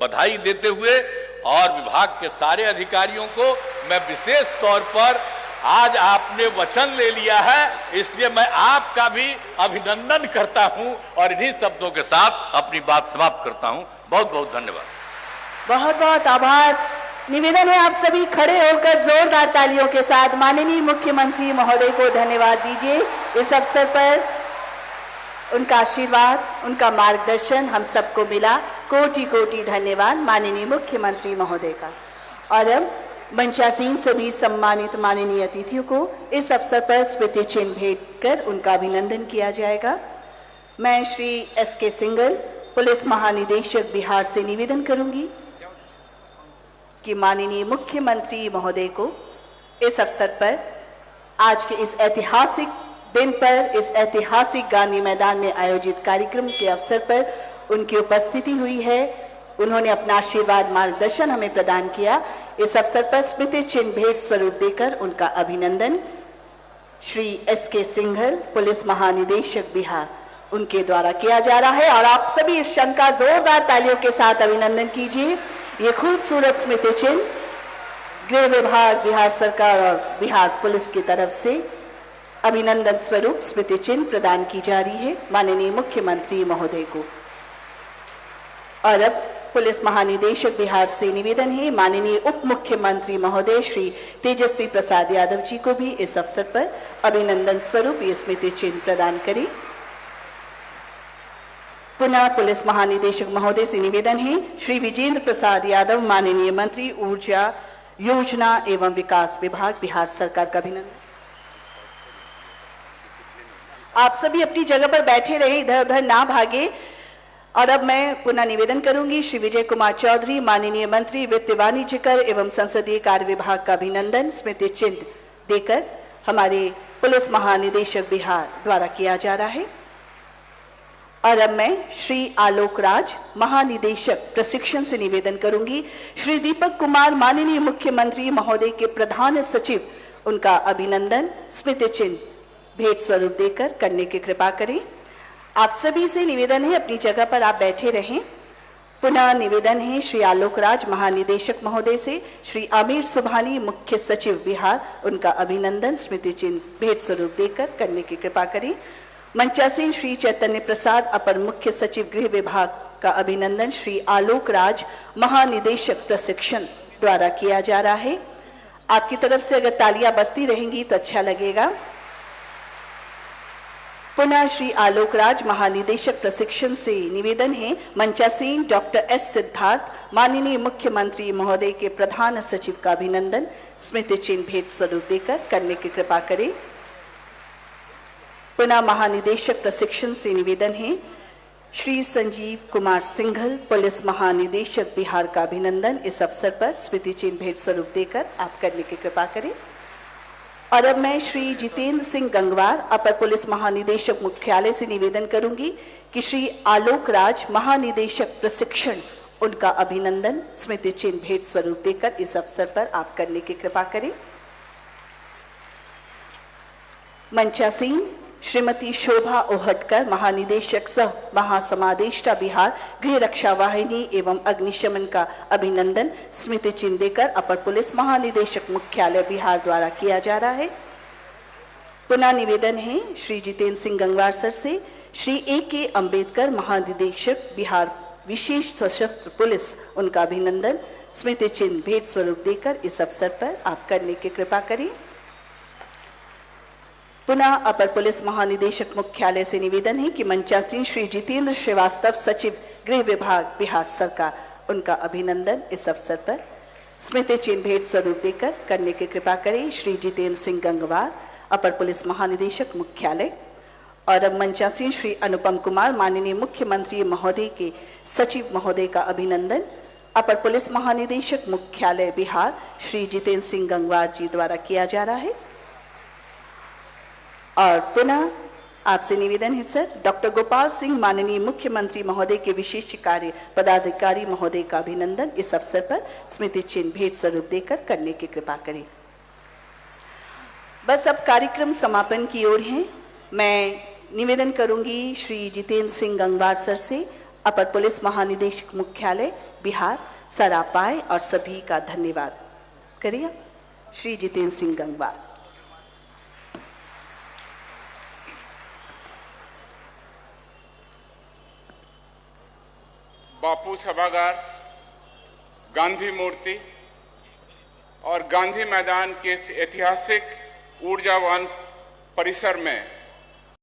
बधाई देते हुए और विभाग के सारे अधिकारियों को मैं विशेष तौर पर, आज आपने वचन ले लिया है इसलिए मैं आपका भी अभिनंदन करता हूं और इन्हीं शब्दों के साथ अपनी बात समाप्त करता हूं। बहुत बहुत धन्यवाद। बहुत बहुत आभार। निवेदन है आप सभी खड़े होकर जोरदार तालियों के साथ माननीय मुख्यमंत्री महोदय को धन्यवाद दीजिए। इस अवसर पर उनका आशीर्वाद, उनका मार्गदर्शन हम सबको मिला। कोटि कोटि धन्यवाद माननीय मुख्यमंत्री महोदय का। और अब मंचासीन सभी सम्मानित माननीय अतिथियों को इस अवसर पर स्मृति चिन्ह भेंट कर उनका अभिनंदन किया जाएगा। मैं श्री SK सिंघल, पुलिस महानिदेशक बिहार से निवेदन करूंगी कि माननीय मुख्यमंत्री महोदय को इस अवसर पर, आज के इस ऐतिहासिक दिन पर, इस ऐतिहासिक गांधी मैदान में आयोजित कार्यक्रम के अवसर पर उनकी उपस्थिति हुई है। उन्होंने अपना आशीर्वाद, मार्गदर्शन हमें प्रदान किया। इस अवसर पर स्मृति चिन्ह भेंट स्वरूप देकर उनका अभिनंदन श्री SK सिंघल, पुलिस महानिदेशक बिहार, उनके द्वारा किया जा रहा है। और आप सभी इस क्षण का जोरदार तालियों के साथ अभिनंदन कीजिए। ये खूबसूरत स्मृति चिन्ह गृह विभाग, बिहार सरकार और बिहार पुलिस की तरफ से अभिनंदन स्वरूप स्मृति चिन्ह प्रदान की जा रही है माननीय मुख्यमंत्री महोदय को। और अब पुलिस महानिदेशक बिहार से निवेदन है माननीय उप मुख्यमंत्री महोदय श्री तेजस्वी प्रसाद यादव जी को भी इस अवसर पर अभिनंदन स्वरूप ये स्मृति चिन्ह प्रदान करें। पुनः पुलिस महानिदेशक महोदय से निवेदन है श्री विजेंद्र प्रसाद यादव, माननीय मंत्री ऊर्जा, योजना एवं विकास विभाग, बिहार सरकार का अभिनंदन। आप सभी अपनी जगह पर बैठे रहे, इधर उधर ना भागे। और अब मैं पुनः निवेदन करूंगी श्री विजय कुमार चौधरी, माननीय मंत्री वित्त, वाणिज्य कर एवं संसदीय कार्य विभाग का अभिनंदन स्मृति चिन्ह देकर हमारे पुलिस महानिदेशक बिहार द्वारा किया जा रहा है। और अब मैं श्री आलोक राज, महानिदेशक प्रशिक्षण से निवेदन करूंगी श्री दीपक कुमार, माननीय मुख्यमंत्री महोदय के प्रधान सचिव, उनका अभिनंदन स्मृति चिन्ह भेंट स्वरूप देकर करने की कृपा करें। आप सभी से निवेदन है अपनी जगह पर आप बैठे रहें। पुनः निवेदन है श्री आलोक राज, महानिदेशक महोदय से श्री आमिर सुभानी, मुख्य सचिव बिहार, उनका अभिनंदन स्मृति चिन्ह भेंट स्वरूप देकर करने की कृपा करें। मंचासीन श्री चैतन्य प्रसाद, अपर मुख्य सचिव गृह विभाग, का अभिनंदन श्री आलोक राज, महानिदेशक प्रशिक्षण द्वारा किया जा रहा है। आपकी तरफ से अगर तालियां बजती रहेंगी तो अच्छा लगेगा। पुनः श्री आलोक राज, महानिदेशक प्रशिक्षण से निवेदन है मंचासीन डॉक्टर S सिद्धार्थ, माननीय मुख्यमंत्री महोदय के प्रधान सचिव का अभिनंदन स्मृति चिन्ह भेंट स्वरूप देकर करने की कृपा करें। पुनः महानिदेशक प्रशिक्षण से निवेदन है श्री संजीव कुमार सिंघल, पुलिस महानिदेशक बिहार का अभिनंदन इस अवसर पर स्मृति चिन्ह भेंट स्वरूप देकर आप करने की कृपा करें। और अब मैं श्री जितेंद्र सिंह गंगवार, अपर पुलिस महानिदेशक मुख्यालय से निवेदन करूंगी कि श्री आलोक राज, महानिदेशक प्रशिक्षण, उनका अभिनंदन स्मृति चिन्ह भेंट स्वरूप देकर इस अवसर पर आप करने की कृपा करें। मंचासीन श्रीमती शोभा ओहटकर, महानिदेशक सह महासमादेष्टा बिहार गृह रक्षा वाहिनी एवं अग्निशमन का अभिनंदन स्मृति चिन्ह देकर अपर पुलिस महानिदेशक मुख्यालय बिहार द्वारा किया जा रहा है। पुनः निवेदन है श्री जितेंद्र सिंह गंगवार सर से श्री A.K. अंबेडकर, महानिदेशक बिहार विशेष सशस्त्र पुलिस, उनका अभिनंदन स्मृति चिन्ह भेंट स्वरूप देकर इस अवसर पर आप करने की कृपा करें। पुनः अपर पुलिस महानिदेशक मुख्यालय से निवेदन है कि मंचासीन श्री जितेंद्र श्रीवास्तव, सचिव गृह विभाग बिहार सरकार, उनका अभिनंदन इस अवसर पर स्मृति चिन्ह भेंट स्वरूप देकर करने की कृपा करें। श्री जितेंद्र सिंह गंगवार, अपर पुलिस महानिदेशक मुख्यालय। और अब मंचासीन श्री अनुपम कुमार, माननीय मुख्यमंत्री महोदय के सचिव महोदय का अभिनंदन अपर पुलिस महानिदेशक मुख्यालय बिहार श्री जितेंद्र सिंह गंगवार जी द्वारा किया जा रहा है। और पुनः आपसे निवेदन है सर, डॉक्टर गोपाल सिंह, माननीय मुख्यमंत्री महोदय के विशेष कार्य पदाधिकारी महोदय का अभिनंदन इस अवसर पर स्मृति चिन्ह भेंट स्वरूप देकर करने की कृपा करें। बस अब कार्यक्रम समापन की ओर है। मैं निवेदन करूंगी श्री जितेंद्र सिंह गंगवार सर से, अपर पुलिस महानिदेशक मुख्यालय बिहार, सर आप आए और सभी का धन्यवाद करिए। श्री जितेंद्र सिंह गंगवार। बापू सभागार, गांधी मूर्ति और गांधी मैदान के इस ऐतिहासिक ऊर्जावान परिसर में